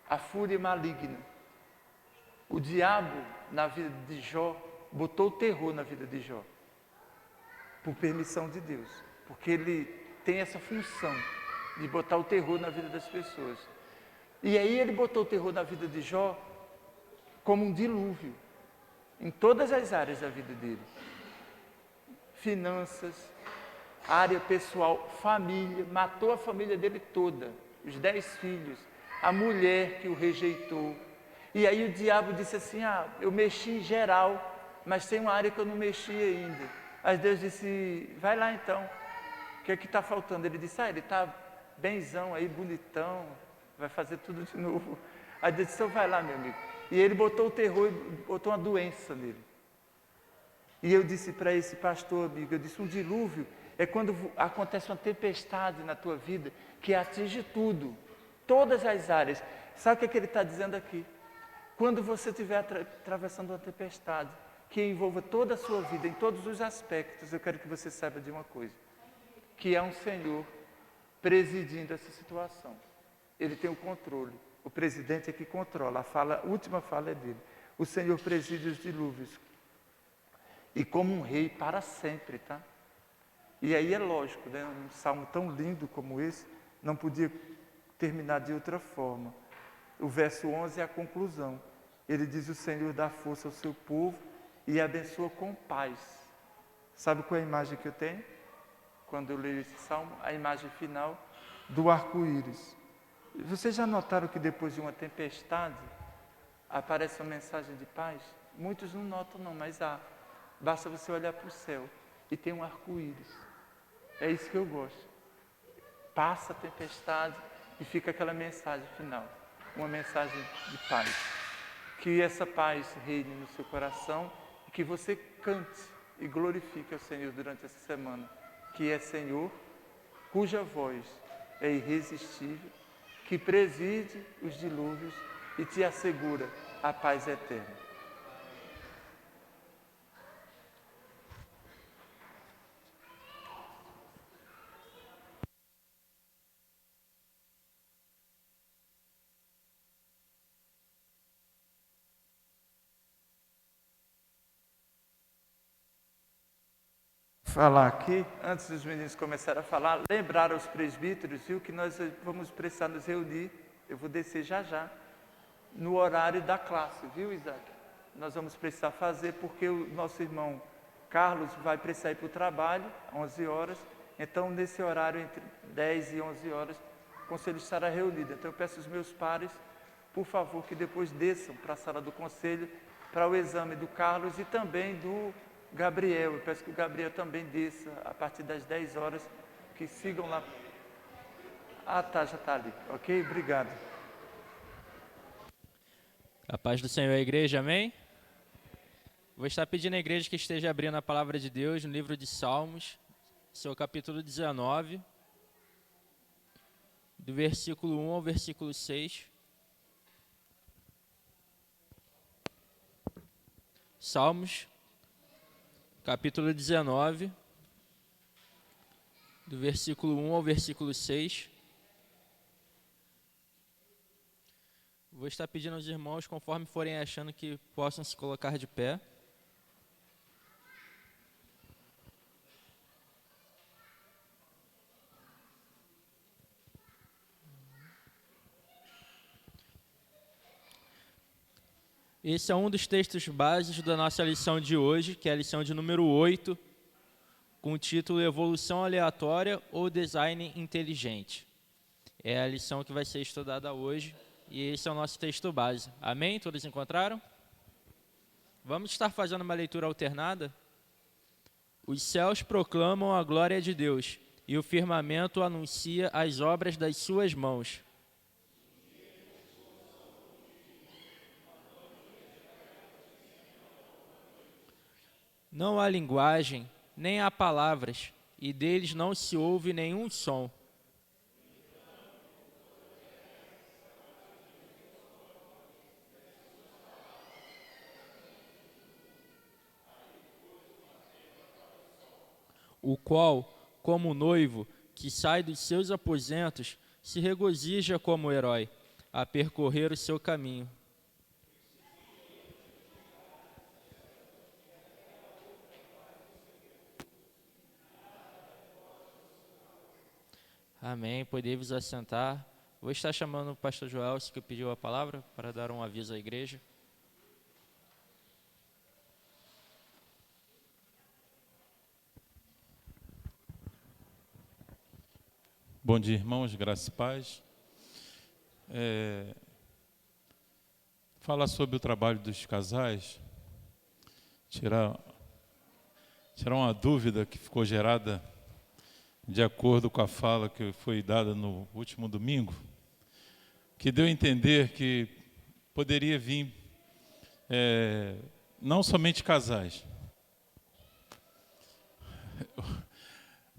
a fúria maligna. O diabo, na vida de Jó, botou o terror na vida de Jó, por permissão de Deus, porque ele tem essa função de botar o terror na vida das pessoas. E aí ele botou o terror na vida de Jó como um dilúvio, em todas as áreas da vida dele. Finanças, área pessoal, família, matou a família dele toda, os 10 filhos, a mulher que o rejeitou. E aí o diabo disse assim, eu mexi em geral, mas tem uma área que eu não mexi ainda. Aí Deus disse, vai lá então, o que é que está faltando? Ele disse, ele está benzão aí, bonitão, vai fazer tudo de novo. Aí Deus disse, então vai lá, meu amigo. E ele botou o terror e botou uma doença nele. E eu disse para esse pastor amigo, eu disse, um dilúvio é quando acontece uma tempestade na tua vida que atinge tudo, todas as áreas. Sabe o que ele está dizendo aqui? Quando você estiver atravessando uma tempestade que envolva toda a sua vida, em todos os aspectos, eu quero que você saiba de uma coisa, que há um Senhor presidindo essa situação. Ele tem o controle. O presidente é que controla. A última fala é dele. O Senhor preside os dilúvios. E como um rei para sempre, tá? E aí é lógico, né? Um salmo tão lindo como esse, não podia terminar de outra forma. O verso 11 é a conclusão. Ele diz, o Senhor dá força ao seu povo e abençoa com paz. Sabe qual é a imagem que eu tenho? Quando eu leio esse salmo, a imagem final do arco-íris. Vocês já notaram que depois de uma tempestade, aparece uma mensagem de paz? Muitos não notam não, mas há. Basta você olhar para o céu e tem um arco-íris. É isso que eu gosto. Passa a tempestade e fica aquela mensagem final. Uma mensagem de paz. Que essa paz reine no seu coração e que você cante e glorifique ao Senhor durante essa semana. Que é Senhor, cuja voz é irresistível, que preside os dilúvios e te assegura a paz eterna. Falar aqui, antes dos meninos começarem a falar, lembrar aos presbíteros, viu, que nós vamos precisar nos reunir, eu vou descer já, no horário da classe, viu, Isaac? Nós vamos precisar fazer, porque o nosso irmão Carlos vai precisar ir para o trabalho, 11 horas, então nesse horário, entre 10 e 11 horas, o conselho estará reunido. Então eu peço aos meus pares, por favor, que depois desçam para a sala do conselho, para o exame do Carlos e também do Gabriel. Eu peço que o Gabriel também desça a partir das 10 horas, que sigam lá. Já está ali. Ok? Obrigado. A paz do Senhor, a igreja, amém? Vou estar pedindo à igreja que esteja abrindo a palavra de Deus no livro de Salmos, seu capítulo 19, do versículo 1 ao versículo 6. Salmos, capítulo 19, do versículo 1 ao versículo 6. Vou estar pedindo aos irmãos, conforme forem achando, que possam se colocar de pé. Esse é um dos textos básicos da nossa lição de hoje, que é a lição de número 8, com o título Evolução Aleatória ou Design Inteligente. É a lição que vai ser estudada hoje e esse é o nosso texto base. Amém? Todos encontraram? Vamos estar fazendo uma leitura alternada? Os céus proclamam a glória de Deus, e o firmamento anuncia as obras das suas mãos. Não há linguagem, nem há palavras, e deles não se ouve nenhum som. O qual, como noivo que sai dos seus aposentos, se regozija como herói, a percorrer o seu caminho. Amém. Podemos assentar. Vou estar chamando o pastor Joel, que pediu a palavra, para dar um aviso à igreja. Bom dia, irmãos, graça e paz. Falar sobre o trabalho dos casais, tirar uma dúvida que ficou gerada de acordo com a fala que foi dada no último domingo, que deu a entender que poderia vir não somente casais.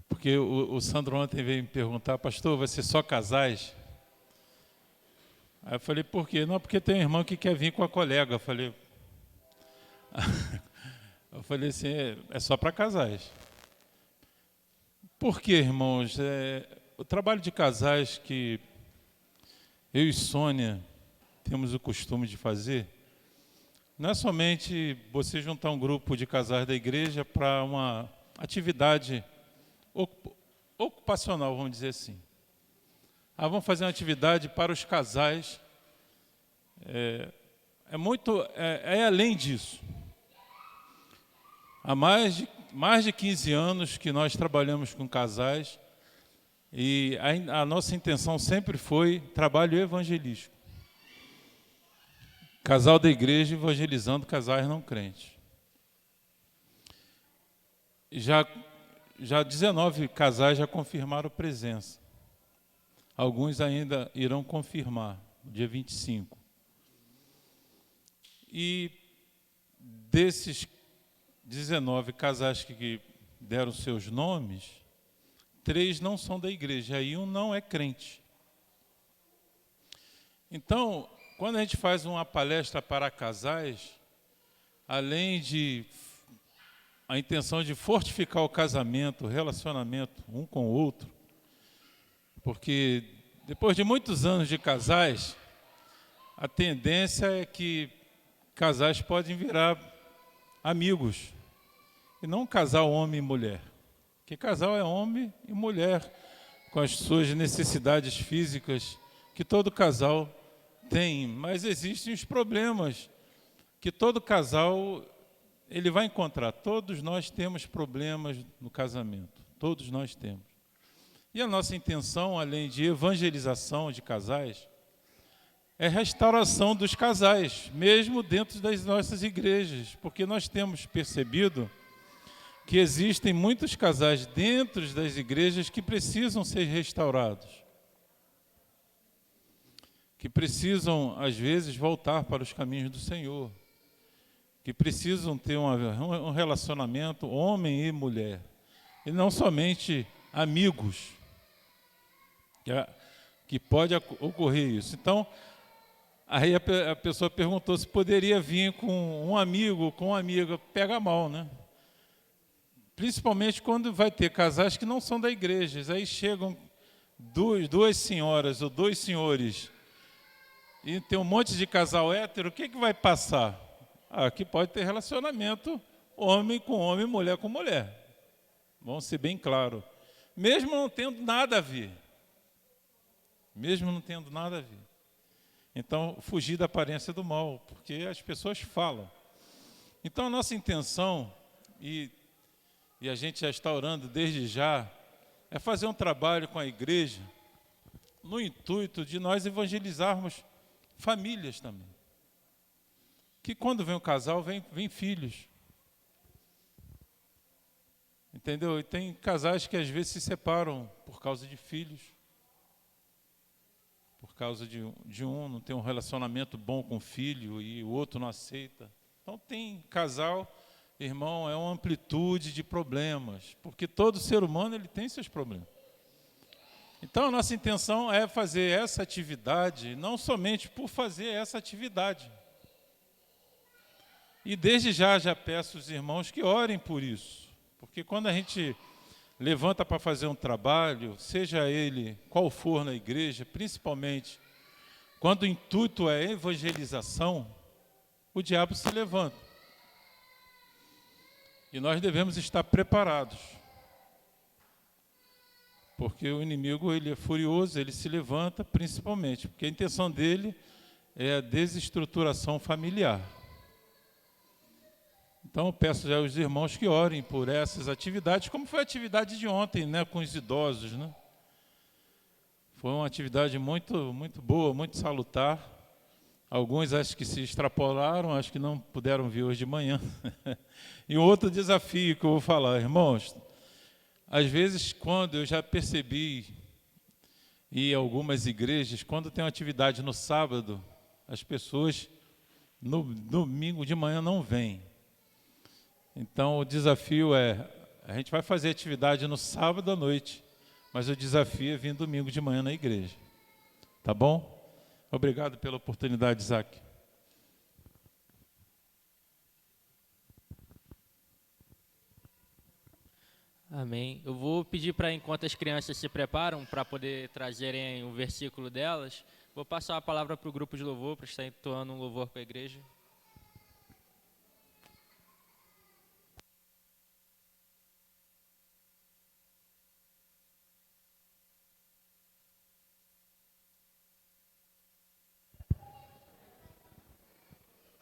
Porque o Sandro ontem veio me perguntar, pastor, vai ser só casais? Aí eu falei, por quê? Não, porque tem um irmão que quer vir com a colega. Eu falei assim, é só para casais. Por quê, irmãos? O trabalho de casais que eu e Sônia temos o costume de fazer, não é somente você juntar um grupo de casais da igreja para uma atividade ocupacional, vamos dizer assim. Vamos fazer uma atividade para os casais. É além disso. Há mais de 15 anos que nós trabalhamos com casais e a nossa intenção sempre foi trabalho evangelístico. Casal da igreja evangelizando casais não crentes. Já 19 casais já confirmaram presença. Alguns ainda irão confirmar, dia 25. E desses 19 casais que deram seus nomes, 3 não são da igreja, e um não é crente. Então, quando a gente faz uma palestra para casais, além de a intenção de fortificar o casamento, o relacionamento um com o outro, porque depois de muitos anos de casais, a tendência é que casais podem virar amigos, e não casal homem e mulher. Porque casal é homem e mulher, com as suas necessidades físicas, que todo casal tem, mas existem os problemas que todo casal ele vai encontrar. Todos nós temos problemas no casamento, todos nós temos. E a nossa intenção, além de evangelização de casais, é restauração dos casais, mesmo dentro das nossas igrejas, porque nós temos percebido que existem muitos casais dentro das igrejas que precisam ser restaurados, que precisam, às vezes, voltar para os caminhos do Senhor, que precisam ter um relacionamento homem e mulher, e não somente amigos, que pode ocorrer isso. Então, aí a pessoa perguntou se poderia vir com um amigo, com uma amiga, pega mal, né? Principalmente quando vai ter casais que não são da igreja, aí chegam duas senhoras ou 2 senhores, e tem um monte de casal hétero, o que vai passar? Aqui pode ter relacionamento homem com homem, mulher com mulher. Vamos ser bem claros. Mesmo não tendo nada a ver. Mesmo não tendo nada a ver. Então, fugir da aparência do mal, porque as pessoas falam. Então, a nossa intenção, e a gente já está orando desde já, é fazer um trabalho com a igreja no intuito de nós evangelizarmos famílias também. que quando vem o casal, vem filhos. Entendeu? E tem casais que às vezes se separam por causa de filhos. Por causa de um não tem um relacionamento bom com o filho e o outro não aceita. Então tem casal, irmão, é uma amplitude de problemas, porque todo ser humano ele tem seus problemas. Então a nossa intenção é fazer essa atividade, não somente por fazer essa atividade. E desde já peço aos irmãos que orem por isso. Porque quando a gente levanta para fazer um trabalho, seja ele qual for na igreja, principalmente quando o intuito é evangelização, o diabo se levanta. E nós devemos estar preparados. Porque o inimigo ele é furioso, ele se levanta principalmente, porque a intenção dele é a desestruturação familiar. Então, eu peço já aos irmãos que orem por essas atividades, como foi a atividade de ontem, né, com os idosos, né? Foi uma atividade muito, muito boa, muito salutar. Alguns acho que se extrapolaram, acho que não puderam vir hoje de manhã. E outro desafio que eu vou falar, irmãos, às vezes quando eu já percebi, em algumas igrejas, quando tem uma atividade no sábado, as pessoas no domingo de manhã não vêm. Então, o desafio é, a gente vai fazer atividade no sábado à noite, mas o desafio é vir domingo de manhã na igreja. Tá bom? Obrigado pela oportunidade, Isaac. Amém. Eu vou pedir para, enquanto as crianças se preparam para poder trazerem o versículo delas, vou passar a palavra para o grupo de louvor, para estar entoando um louvor com a igreja.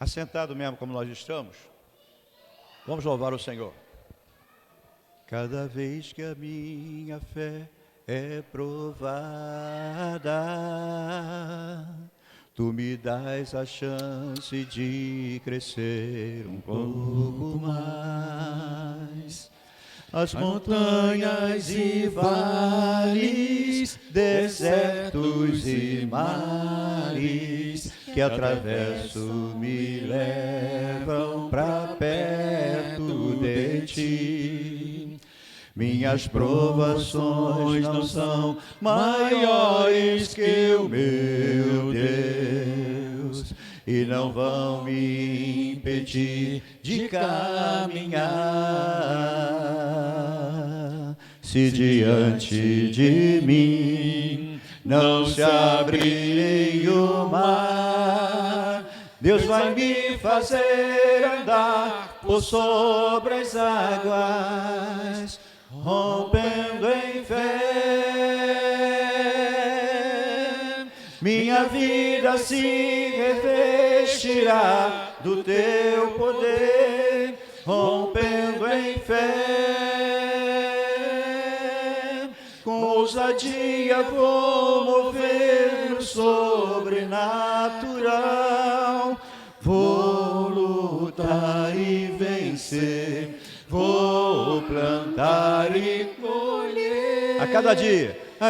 Assentado mesmo como nós estamos, vamos louvar o Senhor. Cada vez que a minha fé é provada, tu me dás a chance de crescer um pouco mais. As montanhas e vales, desertos e mares que atravesso me levam para perto de ti. Minhas provações não são maiores que o meu Deus e não vão me impedir de caminhar. Se diante de mim não se abrir o mar, Deus vai me fazer andar por sobre as águas, rompendo em fé. Minha vida se revestirá do teu poder, rompendo em fé. Com ousadia vou mover o sobrenatural, vou lutar e vencer, vou plantar e colher. A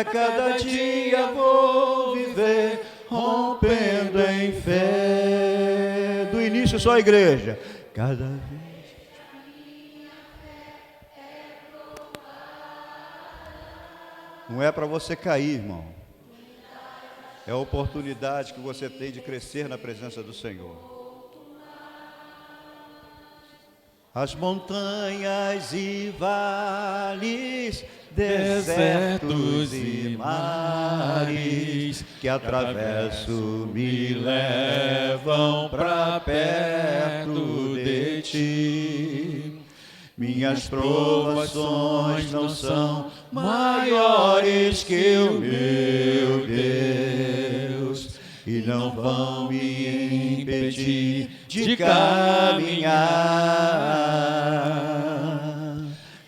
cada dia vou viver, rompendo em fé. Do início só a igreja. Cada vez. Não é para você cair, irmão. É a oportunidade que você tem de crescer na presença do Senhor. As montanhas e vales, desertos e mares que atravesso me levam para perto de ti. Minhas provações não são maiores que o meu Deus e não vão me impedir de caminhar.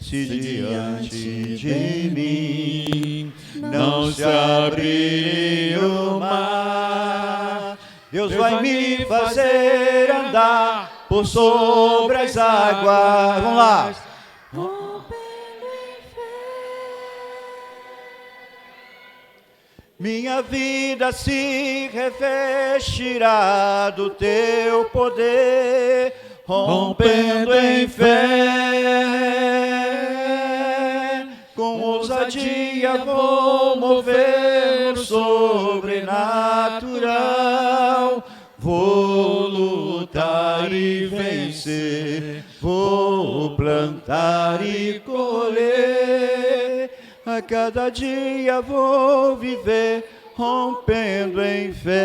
Se diante de mim não se abrir o mar, Deus vai me fazer andar por sobre as águas. Vamos lá. Minha vida se revestirá do teu poder, rompendo em fé. Com ousadia vou mover o sobrenatural. Vou lutar e vencer, vou plantar e colher. A cada dia vou viver rompendo em fé.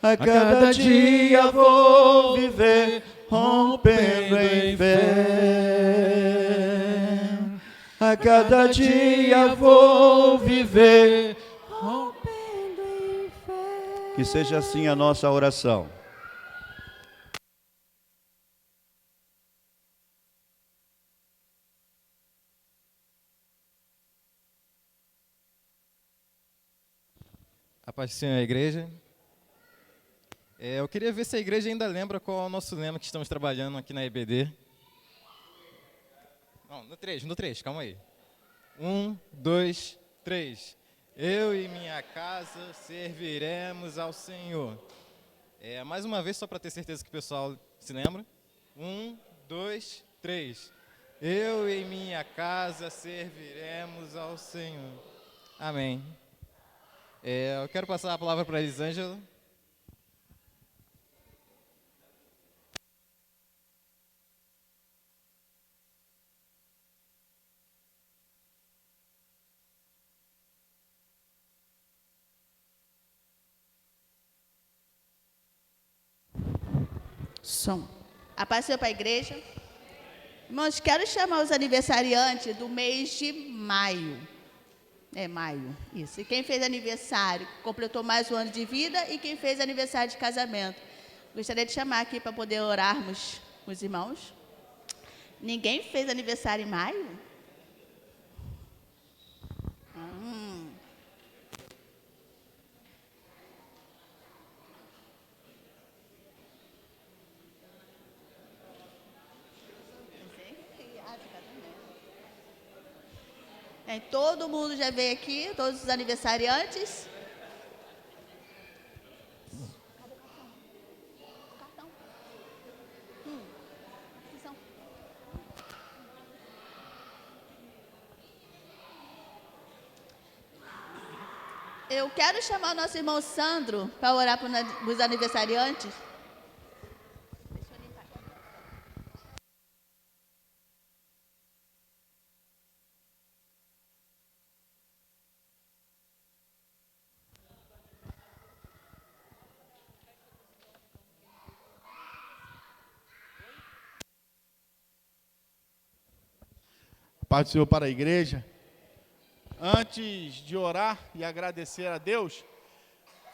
A cada dia vou viver rompendo em fé. A cada dia vou viver rompendo em fé. Que seja assim a nossa oração. A paz do Senhor, a igreja. Eu queria ver se a igreja ainda lembra qual é o nosso lema que estamos trabalhando aqui na EBD. Não, no 3, calma aí. 1, 2, 3. Eu e minha casa serviremos ao Senhor. Mais uma vez, só para ter certeza que o pessoal se lembra. 1, 2, 3. Eu e minha casa serviremos ao Senhor. Amém. Eu quero passar a palavra para a Elisângela. Som. A paz para a igreja. Irmãos, quero chamar os aniversariantes do mês de maio. Maio, isso. E quem fez aniversário, completou mais um ano de vida, e quem fez aniversário de casamento. Gostaria de chamar aqui para poder orarmos com os irmãos. Ninguém fez aniversário em maio? Todo mundo já veio aqui, todos os aniversariantes. Cadê o cartão? Eu quero chamar o nosso irmão Sandro para orar para os aniversariantes. Paz do Senhor para a igreja. Antes de orar e agradecer a Deus,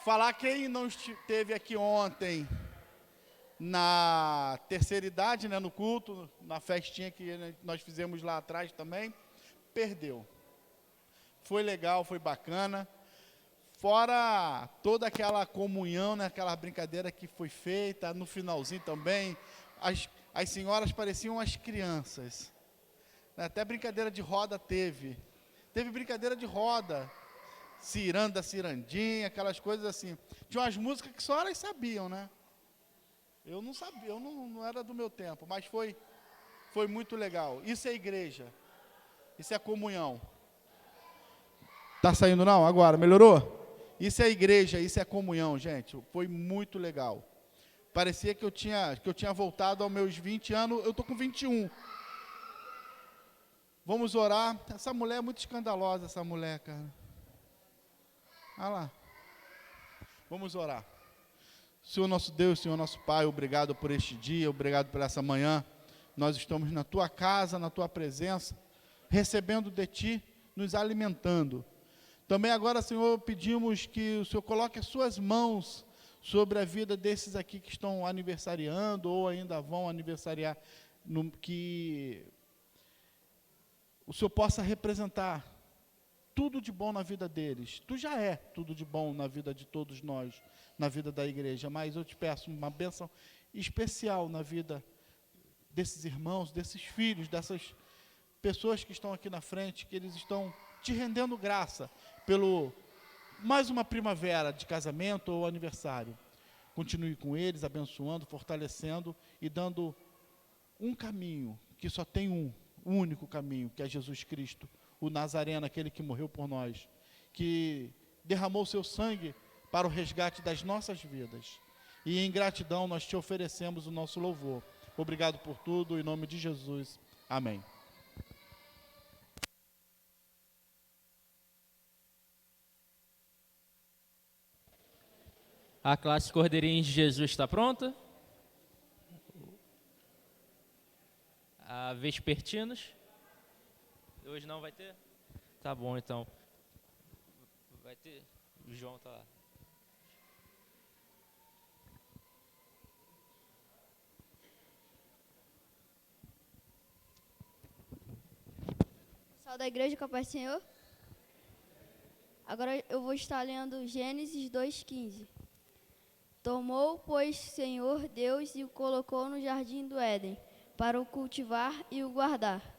falar quem não esteve aqui ontem na terceira idade, né, no culto, na festinha que nós fizemos lá atrás também, perdeu. Foi legal, foi bacana. Fora toda aquela comunhão, né, aquela brincadeira que foi feita no finalzinho também, as senhoras pareciam as crianças. Até brincadeira de roda teve brincadeira de roda, ciranda, cirandinha, aquelas coisas assim. Tinha umas músicas que só elas sabiam, né? Eu não sabia, eu não era do meu tempo, mas foi muito legal. Isso é igreja, isso é comunhão. Tá saindo não? Agora, melhorou? Isso é igreja, isso é comunhão, gente. Foi muito legal. Parecia que eu tinha voltado aos meus 20 anos, eu tô com 21. Vamos orar. Essa mulher é muito escandalosa, essa mulher, cara. Olha lá. Vamos orar. Senhor nosso Deus, Senhor nosso Pai, obrigado por este dia, obrigado por essa manhã. Nós estamos na Tua casa, na Tua presença, recebendo de Ti, nos alimentando. Também agora, Senhor, pedimos que o Senhor coloque as Suas mãos sobre a vida desses aqui que estão aniversariando ou ainda vão aniversariar, que o Senhor possa representar tudo de bom na vida deles. Tu já é tudo de bom na vida de todos nós, na vida da igreja, mas eu te peço uma bênção especial na vida desses irmãos, desses filhos, dessas pessoas que estão aqui na frente, que eles estão te rendendo graça pelo mais uma primavera de casamento ou aniversário. Continue com eles, abençoando, fortalecendo e dando um caminho, que só tem um único caminho, que é Jesus Cristo, o Nazareno, aquele que morreu por nós, que derramou seu sangue para o resgate das nossas vidas. E em gratidão nós te oferecemos o nosso louvor. Obrigado por tudo, em nome de Jesus. Amém. A classe Cordeirinhos de Jesus está pronta? A Vespertinos? Hoje não vai ter? Tá bom, então. Vai ter? O João tá lá. Pessoal da igreja, com a paz do Senhor. Agora eu vou estar lendo Gênesis 2,15. Tomou, pois, Senhor Deus e o colocou no jardim do Éden, para o cultivar e o guardar.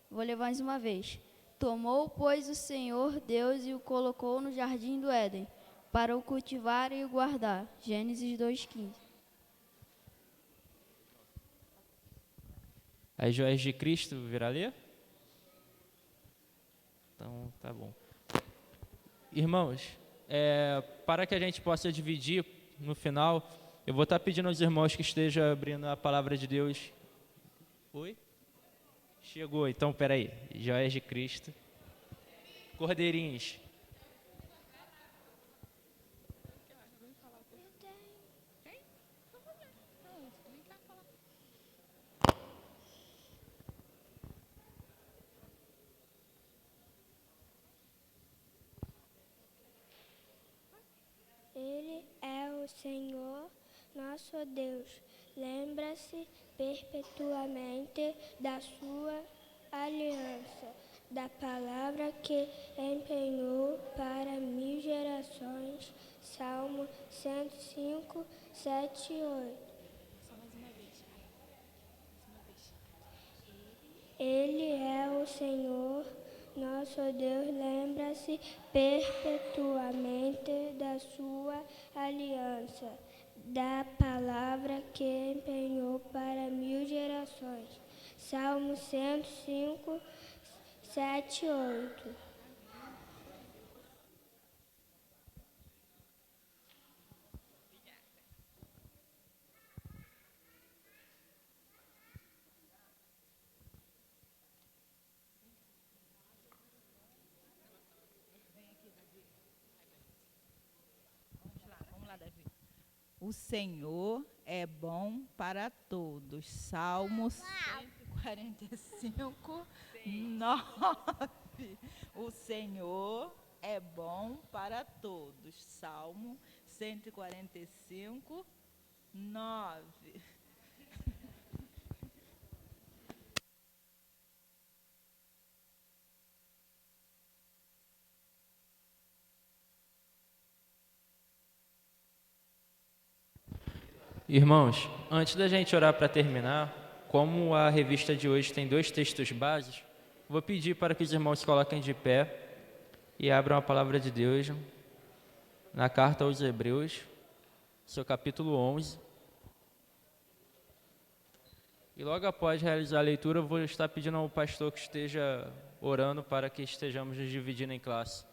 Vou ler mais uma vez. Tomou, pois, o Senhor Deus e o colocou no jardim do Éden, para o cultivar e o guardar. Gênesis 2,15. As joias de Cristo virá ler? Então, tá bom. Irmãos, para que a gente possa dividir no final, eu vou estar pedindo aos irmãos que estejam abrindo a palavra de Deus. Oi? Chegou, então, peraí. Joias de Cristo. Cordeirinhos. Ele é o Senhor, nosso Deus. Lembra-se perpetuamente da sua aliança, da palavra que empenhou para 1000 gerações. Salmo 105, 7 e 8. Ele é o Senhor, nosso Deus, lembra-se perpetuamente da sua aliança, da palavra que empenhou para 1000 gerações. Salmo 105, 7 e 8. O Senhor é bom para todos. Salmo 145, 9. O Senhor é bom para todos. Salmo 145, 9. Irmãos, antes da gente orar para terminar, como a revista de hoje tem 2 textos bases, vou pedir para que os irmãos se coloquem de pé e abram a palavra de Deus na carta aos Hebreus, seu capítulo 11. E logo após realizar a leitura, eu vou estar pedindo ao pastor que esteja orando para que estejamos nos dividindo em classe.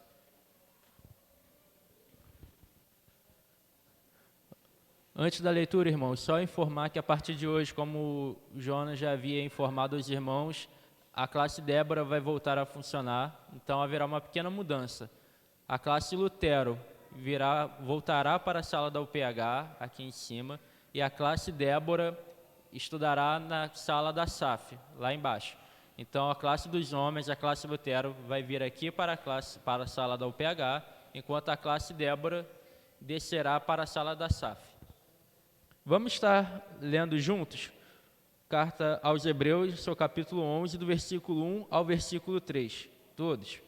Antes da leitura, irmãos, só informar que a partir de hoje, como o Jonas já havia informado os irmãos, a classe Débora vai voltar a funcionar, então haverá uma pequena mudança. A classe Lutero voltará para a sala da UPH, aqui em cima, e a classe Débora estudará na sala da SAF, lá embaixo. Então, a classe dos homens, a classe Lutero, vai vir aqui para a sala da UPH, enquanto a classe Débora descerá para a sala da SAF. Vamos estar lendo juntos carta aos Hebreus, seu capítulo 11, do versículo 1 ao versículo 3. Todos.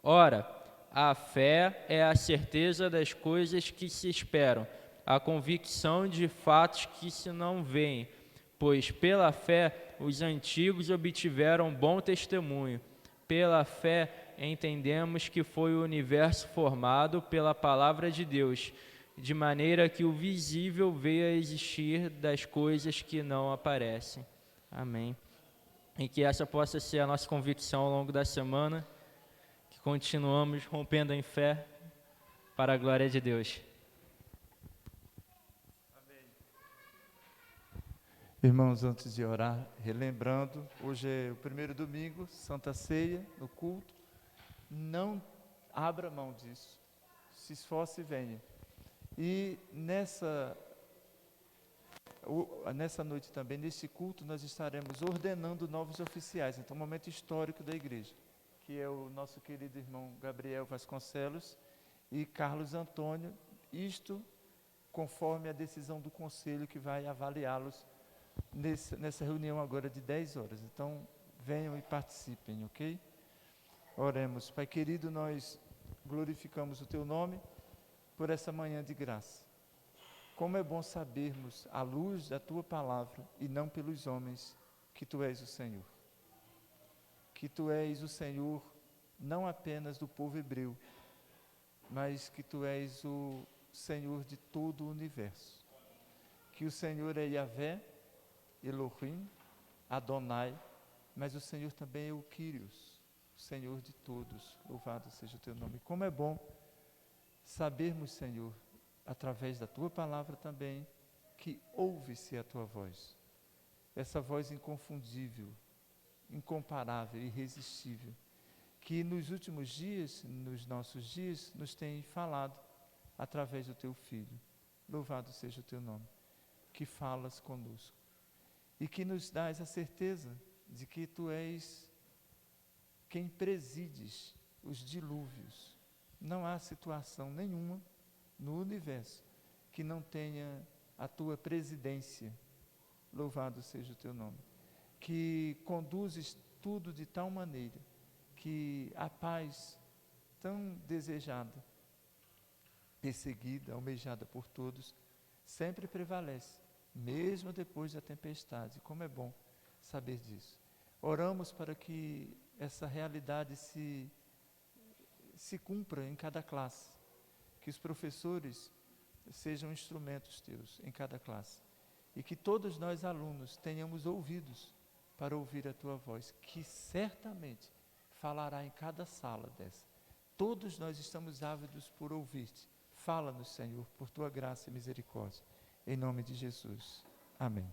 Ora, a fé é a certeza das coisas que se esperam, a convicção de fatos que se não veem, pois pela fé os antigos obtiveram bom testemunho. Pela fé entendemos que foi o universo formado pela palavra de Deus, de maneira que o visível veio a existir das coisas que não aparecem. Amém. E que essa possa ser a nossa convicção ao longo da semana, que continuamos rompendo em fé para a glória de Deus. Irmãos, antes de orar, relembrando, hoje é o primeiro domingo, Santa Ceia, no culto. Não abra mão disso. Se esforce e venha. E nessa noite também, nesse culto, nós estaremos ordenando novos oficiais. Então, um momento histórico da igreja, que é o nosso querido irmão Gabriel Vasconcelos e Carlos Antônio, isto conforme a decisão do conselho que vai avaliá-los nessa reunião agora de 10 horas. Então, venham e participem, ok? Oremos. Pai querido, nós glorificamos o Teu nome por essa manhã de graça. Como é bom sabermos, à luz da Tua palavra e não pelos homens, que Tu és o Senhor. Que Tu és o Senhor não apenas do povo hebreu, mas que Tu és o Senhor de todo o universo. Que o Senhor é Yahvé, Elohim, Adonai, mas o Senhor também é o Kyrios, o Senhor de todos. Louvado seja o Teu nome. Como é bom sabermos, Senhor, através da Tua palavra também, que ouve-se a Tua voz. Essa voz inconfundível, incomparável, irresistível, que nos últimos dias, nos nossos dias, nos tem falado através do Teu Filho. Louvado seja o Teu nome, que falas conosco. E que nos dás a certeza de que Tu és quem presides os dilúvios. Não há situação nenhuma no universo que não tenha a Tua presidência. Louvado seja o Teu nome. Que conduzes tudo de tal maneira que a paz tão desejada, perseguida, almejada por todos, sempre prevalece, mesmo depois da tempestade. Como é bom saber disso. Oramos para que essa realidade se cumpra em cada classe, que os professores sejam instrumentos Teus em cada classe, e que todos nós alunos tenhamos ouvidos para ouvir a Tua voz, que certamente falará em cada sala dessa. Todos nós estamos ávidos por ouvir-Te. Fala-nos, Senhor, por Tua graça e misericórdia. Em nome de Jesus. Amém.